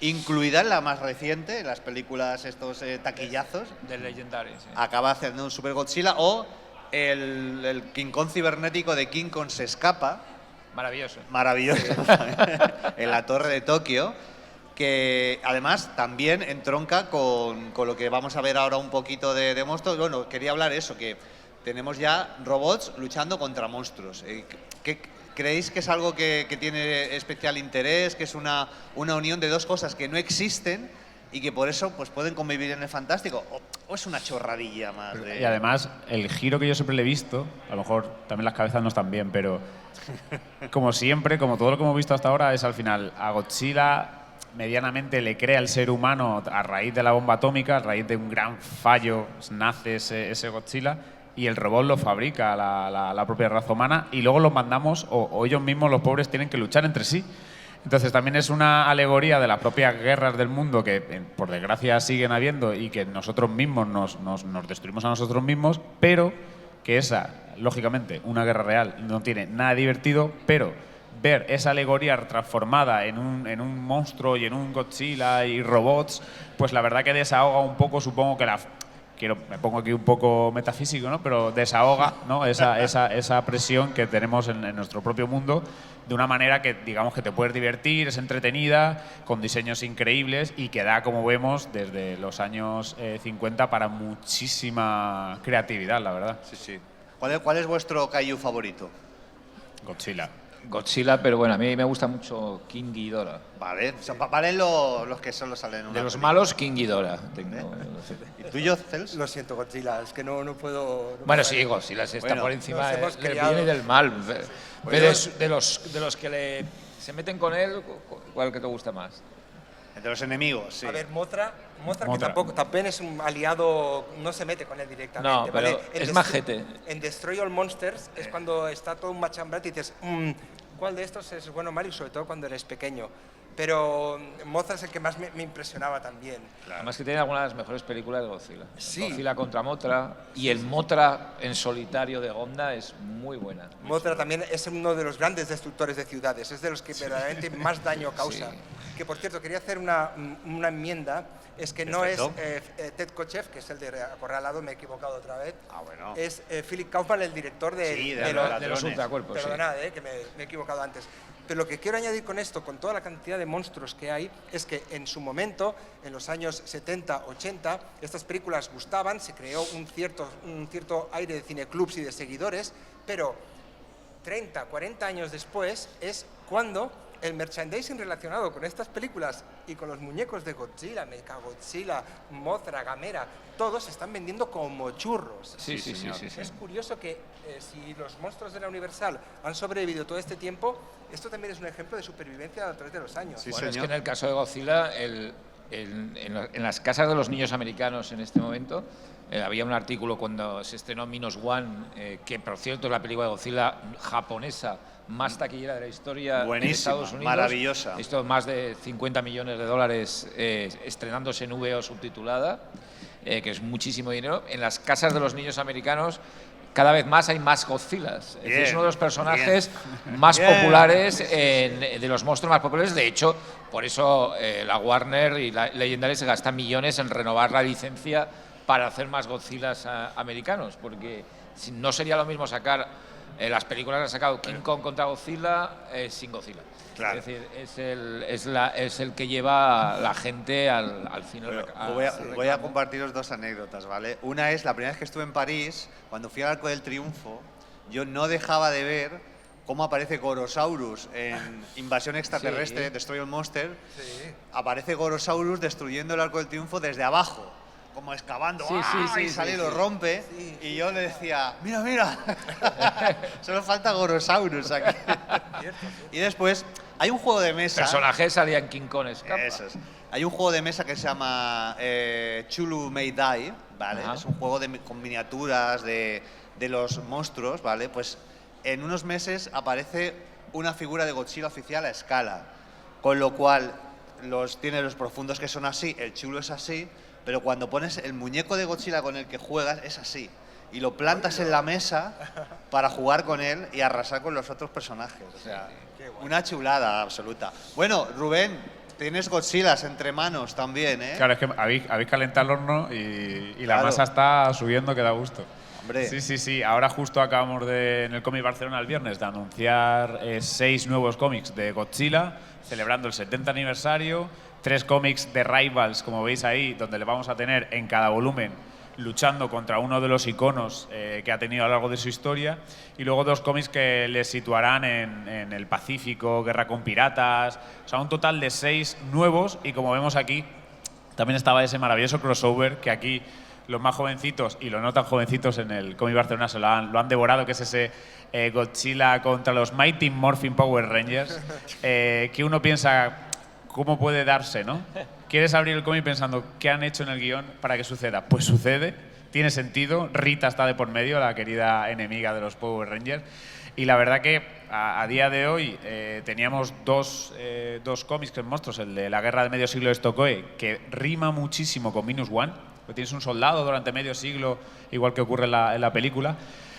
incluida en la más reciente, en las películas estos taquillazos. Del Legendary, sí. Acaba haciendo un Super Godzilla, o el King Kong cibernético de King Kong se escapa, Maravilloso. maravilloso, en la Torre de Tokio, que además también entronca con lo que vamos a ver ahora un poquito de monstruos. Bueno, quería hablar eso, que tenemos ya robots luchando contra monstruos. ¿Creéis que es algo que tiene especial interés, que es una unión de dos cosas que no existen y que por eso pues pueden convivir en el fantástico? ¿O es una chorradilla más? Y además, el giro que yo siempre le he visto, a lo mejor también las cabezas no están bien, pero como siempre, como todo lo que hemos visto hasta ahora, es al final a Godzilla medianamente le crea el ser humano a raíz de la bomba atómica, a raíz de un gran fallo nace ese Godzilla, y el robot lo fabrica la propia raza humana, y luego los mandamos, o ellos mismos, los pobres, tienen que luchar entre sí. Entonces también es una alegoría de las propias guerras del mundo que por desgracia siguen habiendo, y que nosotros mismos nos destruimos a nosotros mismos, pero que esa, lógicamente, una guerra real no tiene nada divertido, pero ver esa alegoría transformada en un monstruo y en un Godzilla y robots, pues la verdad que desahoga un poco, supongo que me pongo aquí un poco metafísico, ¿no? Pero desahoga, ¿no? esa presión que tenemos en nuestro propio mundo, de una manera que, digamos, que te puedes divertir, es entretenida, con diseños increíbles, y que da, como vemos, desde los años 50 para muchísima creatividad, la verdad. Sí, sí. ¿Cuál es vuestro kaiju favorito? Godzilla. Godzilla, pero bueno, a mí me gusta mucho King Ghidorah. Vale, o sea, valen los que solo salen en una De los película. malos, King Ghidorah. ¿Y tú, yo, Cels? Lo siento, Godzilla, es que no puedo... no Bueno, puedo- sí, Godzilla está Bueno, por encima nos del hemos bien criado. y del mal. Pues De los que se meten con él, ¿cuál que te gusta más? Entre los enemigos, sí. A ver, Mothra que Mothra. también es un aliado, no se mete con él directamente. No, pero ¿vale? es majete. En Destroy All Monsters es cuando está todo un machambrate y dices, cuál de estos es bueno o malo, y sobre todo cuando eres pequeño. Pero Mothra es el que más me impresionaba también. Además que tiene algunas de las mejores películas de Godzilla. Sí. Godzilla contra Mothra y el Mothra en solitario de Gonda es muy buena. Mothra también es uno de los grandes destructores de ciudades, es de los que verdaderamente más daño causa. Sí. Que por cierto, quería hacer una enmienda, es que no es Ted Kotcheff, que es el de Acorralado, me he equivocado otra vez. Ah, bueno. Es Philip Kaufman, el director de los ultracuerpos. Sí. Perdonad, que me he equivocado antes. Pero lo que quiero añadir con esto, con toda la cantidad de monstruos que hay, es que en su momento, en los años 70, 80, estas películas gustaban, se creó un cierto aire de cineclubs y de seguidores, pero 30, 40 años después es cuando el merchandising relacionado con estas películas y con los muñecos de Godzilla, Mechagodzilla, Mothra, Gamera, todos se están vendiendo como churros. Sí. Es curioso que si los monstruos de la Universal han sobrevivido todo este tiempo, esto también es un ejemplo de supervivencia a través de los años. Sí, bueno, es que en el caso de Godzilla, en las casas de los niños americanos en este momento, había un artículo cuando se estrenó Minus One, que por cierto es la película de Godzilla japonesa más taquillera de la historia en Estados Unidos. Maravillosa. Esto más de 50 millones de dólares estrenándose en VO subtitulada, que es muchísimo dinero. En las casas de los niños americanos cada vez más hay más Godzillas. Es uno de los personajes más populares, de los monstruos más populares. De hecho, por eso la Warner y la Legendary se gastan millones en renovar la licencia para hacer más Godzillas americanos, porque no sería lo mismo sacar las películas que ha sacado King Kong contra Godzilla sin Godzilla. Claro. Es decir, es el que lleva la gente al cine. Voy a compartiros dos anécdotas, ¿vale? Una es la primera vez que estuve en París, cuando fui al Arco del Triunfo, yo no dejaba de ver cómo aparece Gorosaurus en Invasión Extraterrestre, Sí. Destroy All Monster. Sí. Aparece Gorosaurus destruyendo el Arco del Triunfo desde abajo, como excavando, y sale y lo rompe, y yo le decía, mira, solo falta Gorosaurus aquí. Y después, hay un juego de mesa. Personajes salían King Kong escapa. Eso es. Hay un juego de mesa que se llama Chulu May Die, ¿vale? Ajá. Es un juego con miniaturas de los monstruos, ¿vale? Pues en unos meses aparece una figura de Godzilla oficial a escala, con lo cual tiene los profundos que son así, el chulo es así, pero cuando pones el muñeco de Godzilla con el que juegas es así. Y lo plantas en la mesa para jugar con él y arrasar con los otros personajes. O sea, una chulada absoluta. Bueno, Rubén, tienes Godzillas entre manos también, ¿eh? Claro, es que habéis calentado el horno y la Claro. masa está subiendo que da gusto. Hombre. Sí. Ahora justo acabamos en el Comic Barcelona el viernes de anunciar 6 nuevos cómics de Godzilla, celebrando el 70 aniversario, 3 cómics de Rivals, como veis ahí, donde le vamos a tener en cada volumen luchando contra uno de los iconos que ha tenido a lo largo de su historia, y luego 2 cómics que les situarán en el Pacífico, Guerra con Piratas, o sea, un total de 6 nuevos, y como vemos aquí, también estaba ese maravilloso crossover que aquí los más jovencitos y los no tan jovencitos en el Comic Barcelona se lo han devorado, que es ese Godzilla contra los Mighty Morphin Power Rangers, que uno piensa, ¿cómo puede darse, no? Quieres abrir el cómic pensando, ¿qué han hecho en el guión para que suceda? Pues sucede, tiene sentido, Rita está de por medio, la querida enemiga de los Power Rangers, y la verdad que a día de hoy teníamos dos cómics que son monstruos, el de la Guerra del Medio Siglo de Stokoe, que rima muchísimo con Minus One, porque tienes un soldado durante medio siglo, igual que ocurre en la película,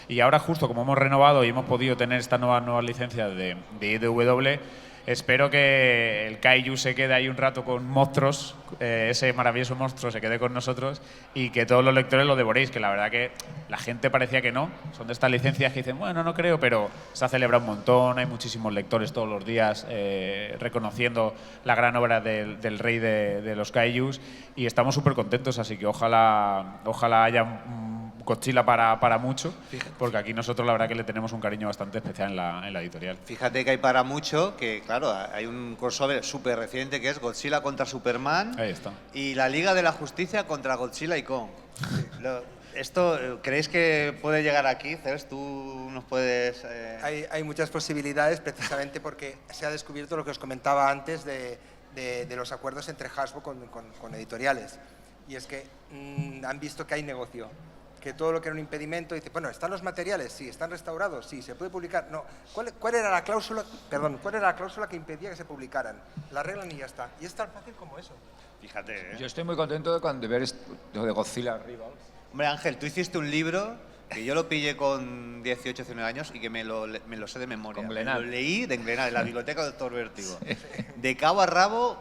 y ahora justo como hemos renovado y hemos podido tener esta nueva licencia de IDW, espero que el Kaiju se quede ahí un rato con monstruos, ese maravilloso monstruo se quede con nosotros y que todos los lectores lo devoréis, que la verdad que la gente parecía que no. Son de estas licencias que dicen, bueno, no creo, pero se ha celebrado un montón, hay muchísimos lectores todos los días reconociendo la gran obra del rey de los Kaijus y estamos súper contentos, así que ojalá haya Godzilla para mucho, porque aquí nosotros la verdad que le tenemos un cariño bastante especial en la editorial. Fíjate que hay para mucho, que claro, hay un crossover súper reciente que es Godzilla contra Superman. Ahí está. Y la Liga de la Justicia contra Godzilla y Kong. ¿Esto creéis que puede llegar aquí? Cés, ¿tú nos puedes...? Hay muchas posibilidades precisamente porque se ha descubierto lo que os comentaba antes de los acuerdos entre Hasbro con editoriales. Y es que han visto que hay negocio. que todo lo que era un impedimento, dice, bueno, ¿están los materiales? Sí. ¿Están restaurados? Sí. ¿Se puede publicar? No. ¿Cuál era la cláusula? Perdón, ¿cuál era la cláusula que impedía que se publicaran? La arreglan y ya está. Y es tan fácil como eso. Fíjate, ¿eh? Yo estoy muy contento de ver lo de Godzilla Rivals. Hombre, Ángel, tú hiciste un libro que yo lo pillé con 18, 19 años y que me lo sé de memoria. Con Glenat. Lo leí de Glenat, de la biblioteca del Doctor Vértigo. De cabo a rabo,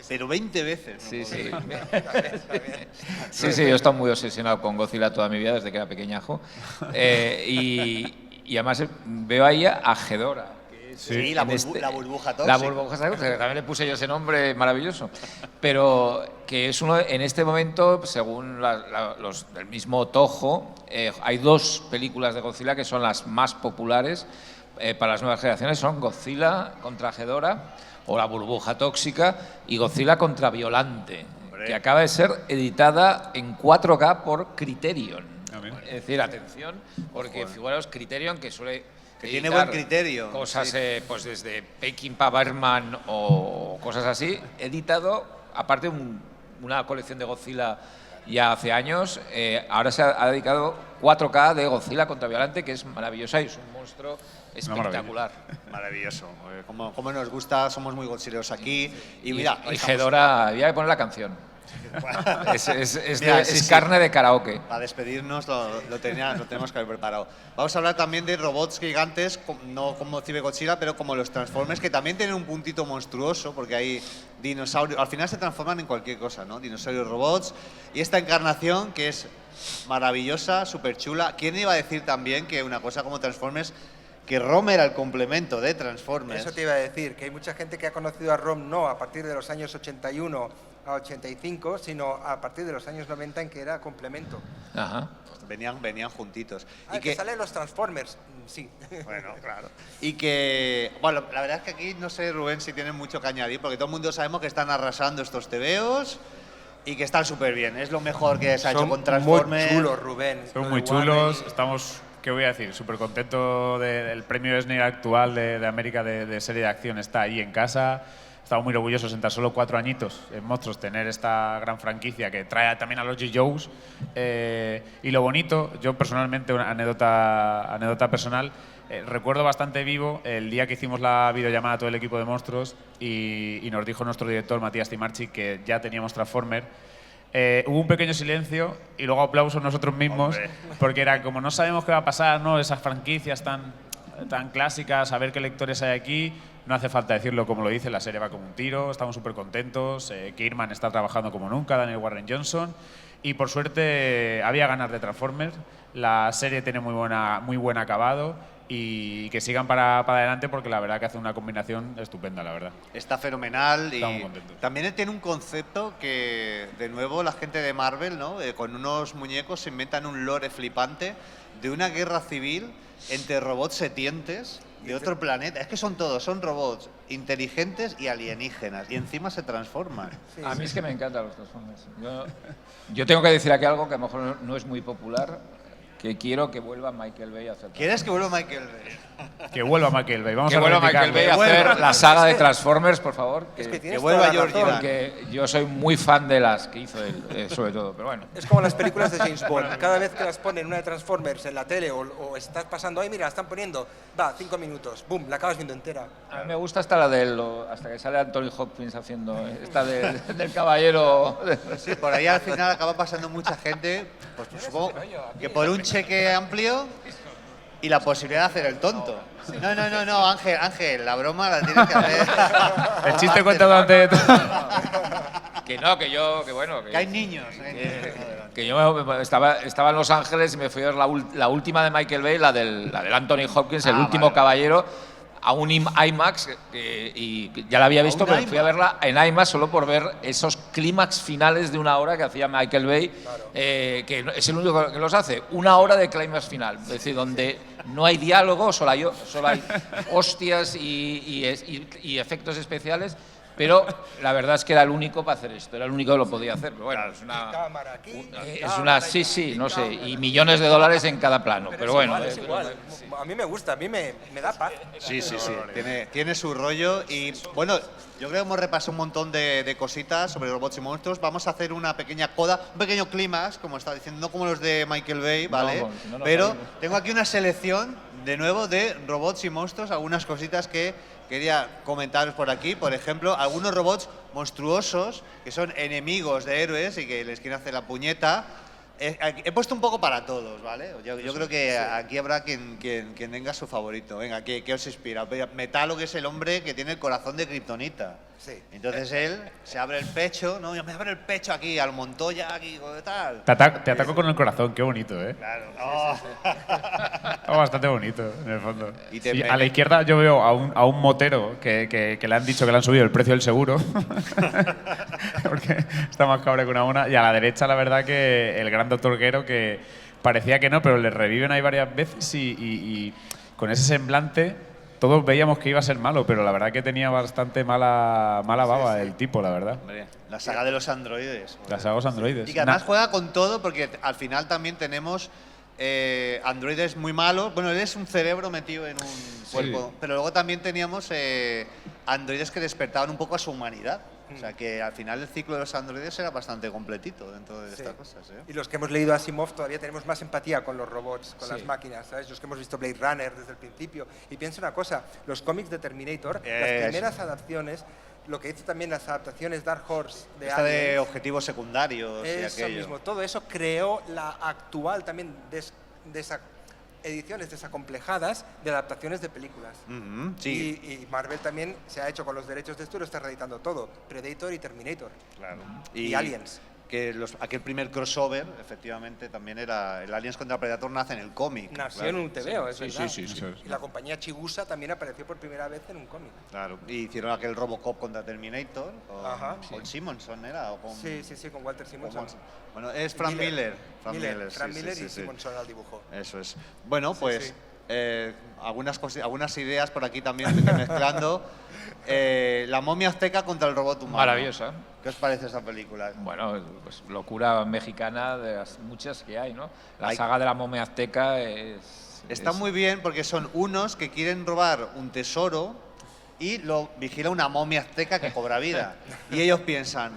pero 20 veces. ¿No? Sí, sí. También. Sí, yo he estado muy obsesionado con Godzilla toda mi vida, desde que era pequeñajo. Y además veo ahí a Ghidorah. Sí, la burbuja tóxica. La burbuja tóxica, que también le puse yo ese nombre maravilloso. Pero que es uno, en este momento, según los del mismo Toho, hay 2 películas de Godzilla que son las más populares para las nuevas generaciones. Son Godzilla contra Ghidorah, o La burbuja tóxica, y Godzilla contra Violante, que acaba de ser editada en 4K por Criterion. Es decir, atención, porque figuraos, Criterion, que suele... Que tiene buen criterio. Cosas sí. Pues desde Peckinpah, Bergman o cosas así, editado, aparte una colección de Godzilla ya hace años, ahora se ha dedicado 4K de Godzilla contra Violante, que es maravillosa y es un monstruo espectacular. Maravilloso. Como nos gusta, somos muy godzileros aquí. Y mira, y Ghidorah, había que poner la canción. Mira, es carne de karaoke. Para despedirnos lo tenemos que haber preparado. Vamos a hablar también de robots gigantes, no como Godzilla, pero como los Transformers, que también tienen un puntito monstruoso, porque hay dinosaurios. Al final se transforman en cualquier cosa, ¿no? Dinosaurios, robots. Y esta encarnación que es maravillosa, súper chula. ¿Quién iba a decir también que una cosa como Transformers, que ROM era el complemento de Transformers? Eso te iba a decir, que hay mucha gente que ha conocido a ROM no a partir de los años 81 a 85, sino a partir de los años 90, en que era complemento. Ajá. Venían juntitos. Y que salen los Transformers, sí. Bueno, claro. Y que, bueno, la verdad es que aquí no sé, Rubén, si tienen mucho que añadir, porque todo el mundo sabemos que están arrasando estos tebeos y que están súper bien. Es lo mejor que se ha hecho con Transformers. Muy chulos, Rubén. Son muy chulos, estamos, ¿qué voy a decir? Súper contento del premio Eisner actual de América de serie de acción, está ahí en casa. Estamos muy orgullosos en tan solo 4 añitos en Monstruos tener esta gran franquicia que trae también a los G. Joes. Y lo bonito, yo personalmente, una anécdota personal, recuerdo bastante vivo el día que hicimos la videollamada a todo el equipo de Monstruos y nos dijo nuestro director Matías Timarchi que ya teníamos Transformer. Hubo un pequeño silencio y luego aplausos nosotros mismos. ¡Hombre! Porque era como no sabemos qué va a pasar, ¿no? Esas franquicias tan clásicas, a ver qué lectores hay aquí. No hace falta decirlo como lo dice, la serie va como un tiro, estamos súper contentos, Kirkman está trabajando como nunca, Daniel Warren Johnson, y por suerte había ganas de Transformers, la serie tiene muy buen acabado y que sigan para adelante porque la verdad que hace una combinación estupenda, la verdad. Está fenomenal Estamos y contentos. también tiene un concepto que, de nuevo, la gente de Marvel, ¿no? Con unos muñecos se inventan un lore flipante de una guerra civil entre robots setientes de otro planeta. Es que son robots inteligentes y alienígenas y encima se transforman. Sí, A mí es que me encantan los Transformers. Yo tengo que decir aquí algo que a lo mejor no es muy popular, que quiero que vuelva Michael Bay a hacer. ¿Quieres que vuelva Michael Bay? Que vuelva Michael Bay, vamos Que a vuelva Michael Bay a hacer la saga de Transformers, por favor. Es que Que tienes vuelva toda la George razón. Ivan. Porque yo soy muy fan de las que hizo él, sobre todo, pero bueno. Es como las películas de James Bond. Cada vez que las ponen una de Transformers en la tele o estás pasando ahí, mira, la están poniendo, va, 5 minutos, boom, la acabas viendo entera. A mí me gusta hasta hasta que sale Anthony Hopkins haciendo esta del caballero. Sí, por ahí al final acaba pasando mucha gente, pues supongo que por un cheque amplio y la posibilidad de hacer el tonto. No, Ángel, la broma la tienes que hacer. El chiste cuentado ante Que hay niños. Que yo estaba en Los Ángeles y me fui a ver la última de Michael Bay, la del Anthony Hopkins, el último vale. caballero, a un IMAX, y ya la había visto, pero fui a verla en IMAX solo por ver esos clímax finales de 1 hora que hacía Michael Bay, que es el único que los hace, 1 hora de clímax final, es decir, donde no hay diálogo, solo hay hostias y efectos especiales, Pero la verdad es que era el único para hacer esto, era el único que lo podía hacer. Pero bueno, es una... Cámara aquí, sí, no sé, y millones de dólares en cada plano. Pero bueno, es igual. A mí me gusta, a mí me da paz. Sí. Tiene su rollo y bueno, yo creo que hemos repasado un montón de cositas sobre robots y monstruos. Vamos a hacer una pequeña coda, un pequeño clímax, como estaba diciendo, no como los de Michael Bay, ¿vale? Pero tengo aquí una selección de nuevo de robots y monstruos, algunas cositas que quería comentaros por aquí. Por ejemplo, algunos robots monstruosos que son enemigos de héroes y que les quieren hacer la puñeta. He puesto un poco para todos, ¿vale? Yo creo que aquí habrá quien tenga su favorito. Venga, ¿qué os inspira? Metalo, que es el hombre que tiene el corazón de kriptonita. Sí. Entonces él se abre el pecho, ¿no? Yo me abre el pecho aquí, al Montoya, aquí, tal. Te ataco con el corazón, qué bonito, ¿eh? Claro. Está bastante bonito, en el fondo. Y Sí, a la izquierda yo veo a un motero que le han dicho que le han subido el precio del seguro. Porque está más cabre que una mona. Y a la derecha, la verdad, que el gran doctor Gero, que parecía que no, pero le reviven ahí varias veces y con ese semblante todos veíamos que iba a ser malo, pero la verdad que tenía bastante mala baba el tipo, la verdad. Hombre, la saga de los androides. La saga de los androides. Y que además juega con todo porque al final también tenemos androides muy malos. Bueno, él es un cerebro metido en un cuerpo, pero luego también teníamos androides que despertaban un poco a su humanidad. O sea que al final el ciclo de los androides era bastante completito dentro de estas cosas. Y los que hemos leído Asimov todavía tenemos más empatía con los robots, con las máquinas, ¿sabes? Los que hemos visto Blade Runner desde el principio. Y pienso una cosa, los cómics de Terminator, las primeras adaptaciones, lo que hizo también las adaptaciones Dark Horse de Esta de Aliens, objetivos secundarios y eso aquello. mismo, todo eso creó la actual también ediciones desacomplejadas de adaptaciones de películas. Sí. Y Marvel también se ha hecho con los derechos de esto, lo está reeditando todo. Predator y Terminator. Claro. Y Aliens. Que aquel primer crossover, efectivamente, también era el Aliens contra Predator nace en el cómic. Nació en un TVO, es verdad. Sí. Y la compañía Chigusa también apareció por primera vez en un cómic. Claro. Y hicieron aquel Robocop contra Terminator. Con Simonson, ¿era? O con, Sí, con Walter Simonson. Bueno, es Frank Miller. Frank Miller y Simonson al dibujo. Eso es. Bueno, pues algunas ideas por aquí también estoy mezclando. La momia azteca contra el robot humano. Maravillosa. ¿Qué os parece esa película? Bueno, pues locura mexicana de las muchas que hay, ¿no? La saga de la momia azteca Está muy bien porque son unos que quieren robar un tesoro y lo vigila una momia azteca que cobra vida. Y ellos piensan,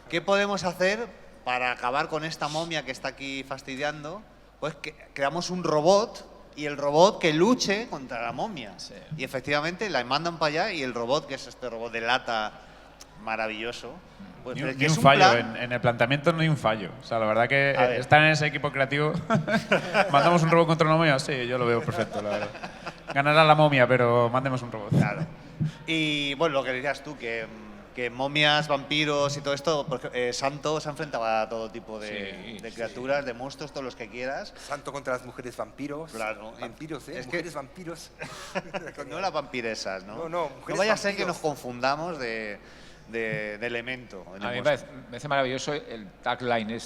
¿qué podemos hacer para acabar con esta momia que está aquí fastidiando? Pues que creamos un robot y el robot que luche contra la momia. Sí. Y efectivamente la mandan para allá y el robot, que es este robot de lata maravilloso, pues, Ni un fallo, en el planteamiento no hay un fallo. O sea, la verdad que están en ese equipo creativo. ¿Mandamos un robot contra una momia? Sí, yo lo veo perfecto, la verdad. Ganará la momia, pero mandemos un robot. Claro. Y bueno, lo que decías tú, que momias, vampiros y todo esto, porque Santo se enfrentaba a todo tipo de criaturas, de monstruos, todos los que quieras. Santo contra las mujeres vampiros. Claro. Vampiros, Es que- mujeres vampiros. No las vampiresas, ¿no? No, No mujeres vaya a ser que vampiros. nos confundamos de elemento. A mí me parece maravilloso el tagline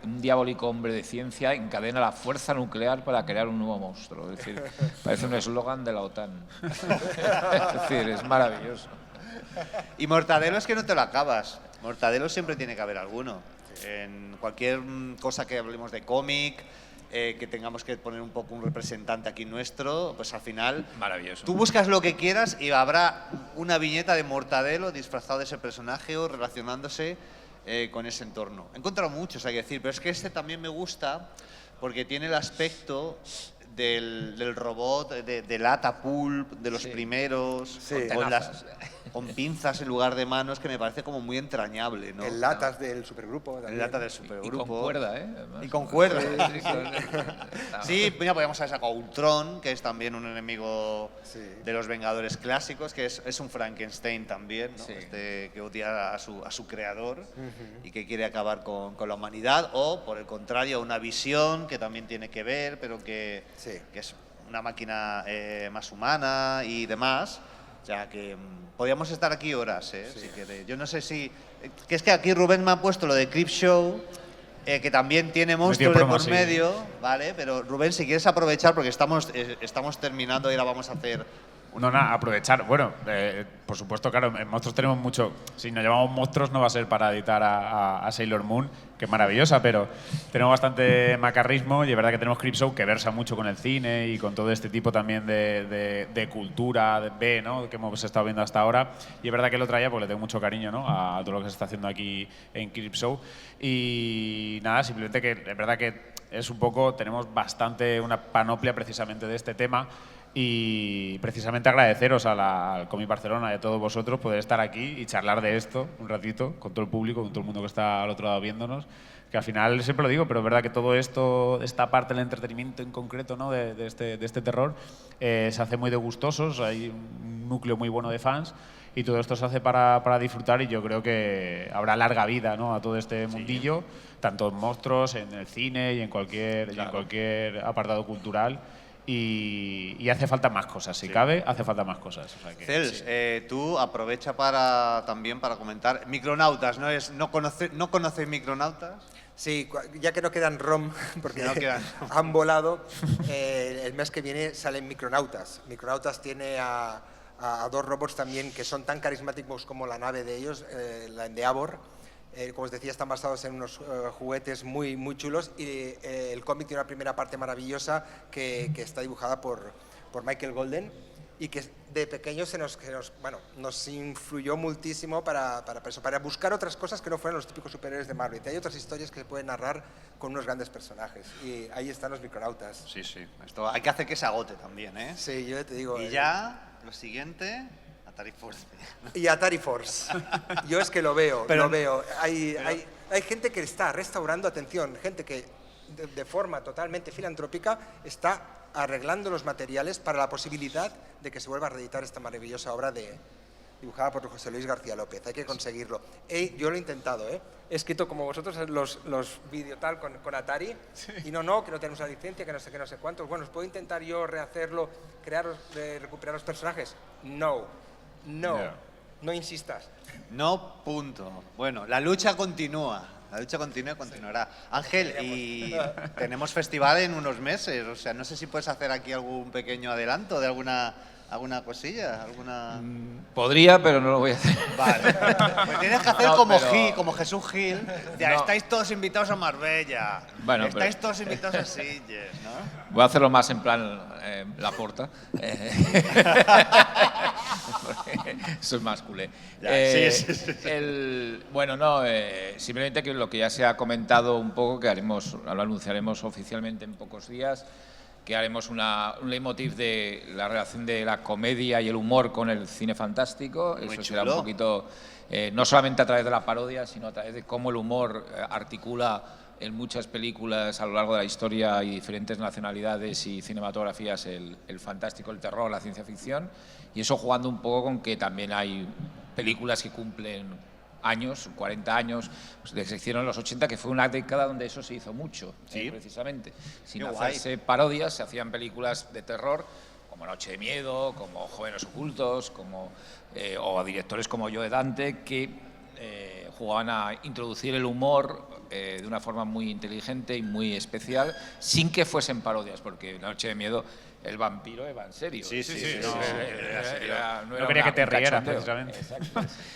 un diabólico hombre de ciencia encadena la fuerza nuclear para crear un nuevo monstruo. Es decir, parece un eslogan de la OTAN. Es decir, es maravilloso. Y Mortadelo es que no te lo acabas. Mortadelo siempre tiene que haber alguno. En cualquier cosa que hablemos de cómic, que tengamos que poner un poco un representante aquí nuestro, pues al final Maravilloso. tú buscas lo que quieras y habrá una viñeta de Mortadelo disfrazado de ese personaje o relacionándose con ese entorno. He encontrado muchos, hay que decir, pero es que este también me gusta porque tiene el aspecto del robot, de lata pulp, de los primeros, con pinzas en lugar de manos, que me parece como muy entrañable, ¿no? En latas del supergrupo. En también. lata del Y supergrupo. con cuerda, ¿eh? Además. Y con cuerda. Sí. Sí, mira, podríamos haber sacado Ultron, que es también un enemigo Sí. de los Vengadores clásicos, que es un Frankenstein también, ¿no? Sí. Que odia a su creador y que quiere acabar con la humanidad, o por el contrario, una visión que también tiene que ver, pero que es una máquina más humana y demás. O sea, que podríamos estar aquí horas, si queréis. Yo no sé si... Que es que aquí Rubén me ha puesto lo de Creepshow, que también tiene monstruos de promo, por sí. medio, ¿vale? Pero Rubén, si quieres aprovechar, porque estamos terminando y ahora vamos a hacer No, nada, aprovechar. Bueno, por supuesto, claro, en Monstruos tenemos mucho. Si nos llamamos Monstruos no va a ser para editar a Sailor Moon, que es maravillosa, pero tenemos bastante macarrismo y es verdad que tenemos Creepshow que versa mucho con el cine y con todo este tipo también de cultura de B, ¿no? Que hemos estado viendo hasta ahora. Y es verdad que lo traía porque le tengo mucho cariño, ¿no? A todo lo que se está haciendo aquí en Creepshow. Y nada, simplemente que es verdad que es un poco, tenemos bastante una panoplia precisamente de este tema. Y precisamente agradeceros al Comic Barcelona y a todos vosotros poder estar aquí y charlar de esto un ratito con todo el público, con todo el mundo que está al otro lado viéndonos, que al final siempre lo digo, pero es verdad que todo esto, esta parte del entretenimiento en concreto, ¿no? de este terror, se hace muy de gustosos, hay un núcleo muy bueno de fans y todo esto se hace para disfrutar y yo creo que habrá larga vida, ¿no? A todo este mundillo, tanto en monstruos, en el cine y en cualquier apartado cultural. Y hace falta más cosas, si cabe, hace falta más cosas. O sea que, Cels, tú aprovecha también para comentar. Micronautas, ¿no conocéis Micronautas? Sí, ya que no quedan ROM, porque no quedan. han volado, el mes que viene salen Micronautas. Micronautas tiene a dos robots también que son tan carismáticos como la nave de ellos, la Endeavor. Como os decía, están basados en unos juguetes muy, muy chulos y el cómic tiene una primera parte maravillosa que está dibujada por Michael Golden y que de pequeños nos influyó muchísimo para buscar otras cosas que no fueran los típicos superhéroes de Marvel. Hay otras historias que se pueden narrar con unos grandes personajes y ahí están los Micronautas. Sí, sí. Esto hay que hacer que se agote también, ¿eh? Sí, yo te digo. Y ya, lo siguiente... Atari Force. Y Atari Force. Yo es que lo veo. Hay gente que está restaurando, atención, gente que de forma totalmente filantrópica está arreglando los materiales para la posibilidad de que se vuelva a reeditar esta maravillosa obra dibujada por José Luis García López. Hay que conseguirlo. Yo lo he intentado, He escrito como vosotros los videotal con Atari y que no tenemos la licencia, que no sé cuántos. Bueno, ¿puedo intentar yo rehacerlo, recuperar los personajes? No insistas. No, punto. Bueno, la lucha continúa. La lucha continúa y continuará. Ángel, y tenemos festival en unos meses. O sea, no sé si puedes hacer aquí algún pequeño adelanto de alguna cosilla. Podría, pero no lo voy a hacer. Vale. Pues tienes que hacer como Jesús Gil. Ya, estáis todos invitados a Marbella. Bueno, estáis todos invitados a Sitges, ¿no? Voy a hacerlo más en plan Laporta. Eso es más culé. Sí. Simplemente que lo que ya se ha comentado un poco, que lo anunciaremos oficialmente en pocos días, que haremos un leitmotiv de la relación de la comedia y el humor con el cine fantástico. Muy Eso chulo. será un poquito, no solamente a través de la parodia, sino a través de cómo el humor articula en muchas películas a lo largo de la historia y diferentes nacionalidades y cinematografías el fantástico, el terror, la ciencia ficción, y eso jugando un poco con que también hay películas que cumplen años, 40 años, pues se hicieron en los 80, que fue una década donde eso se hizo mucho, precisamente. Sin hacerse parodias, se hacían películas de terror, como Noche de Miedo, como Jóvenes Ocultos, o directores como Joe Dante, que jugaban a introducir el humor de una forma muy inteligente y muy especial, sin que fuesen parodias, porque Noche de Miedo el vampiro iba en serio. Sí. No quería que te rieras, precisamente.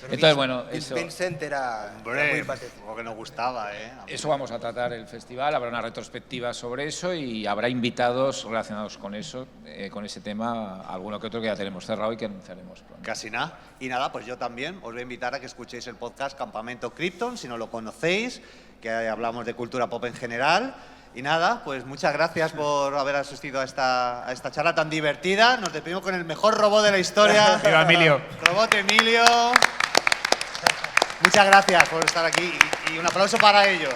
Entonces, bueno, eso, Vincent era muy patético. Lo que nos gustaba, eso vamos a tratar el festival, habrá una retrospectiva sobre eso y habrá invitados relacionados con eso, con ese tema, alguno que otro que ya tenemos cerrado y que anunciaremos pronto. Casi nada. Y nada, pues yo también os voy a invitar a que escuchéis el podcast Campamento Krypton, si no lo conocéis, que hablamos de cultura pop en general. Y nada, pues muchas gracias por haber asistido a esta charla tan divertida. Nos despedimos con el mejor robot de la historia. ¡Viva Emilio! Robot Emilio. Muchas gracias por estar aquí y un aplauso para ellos.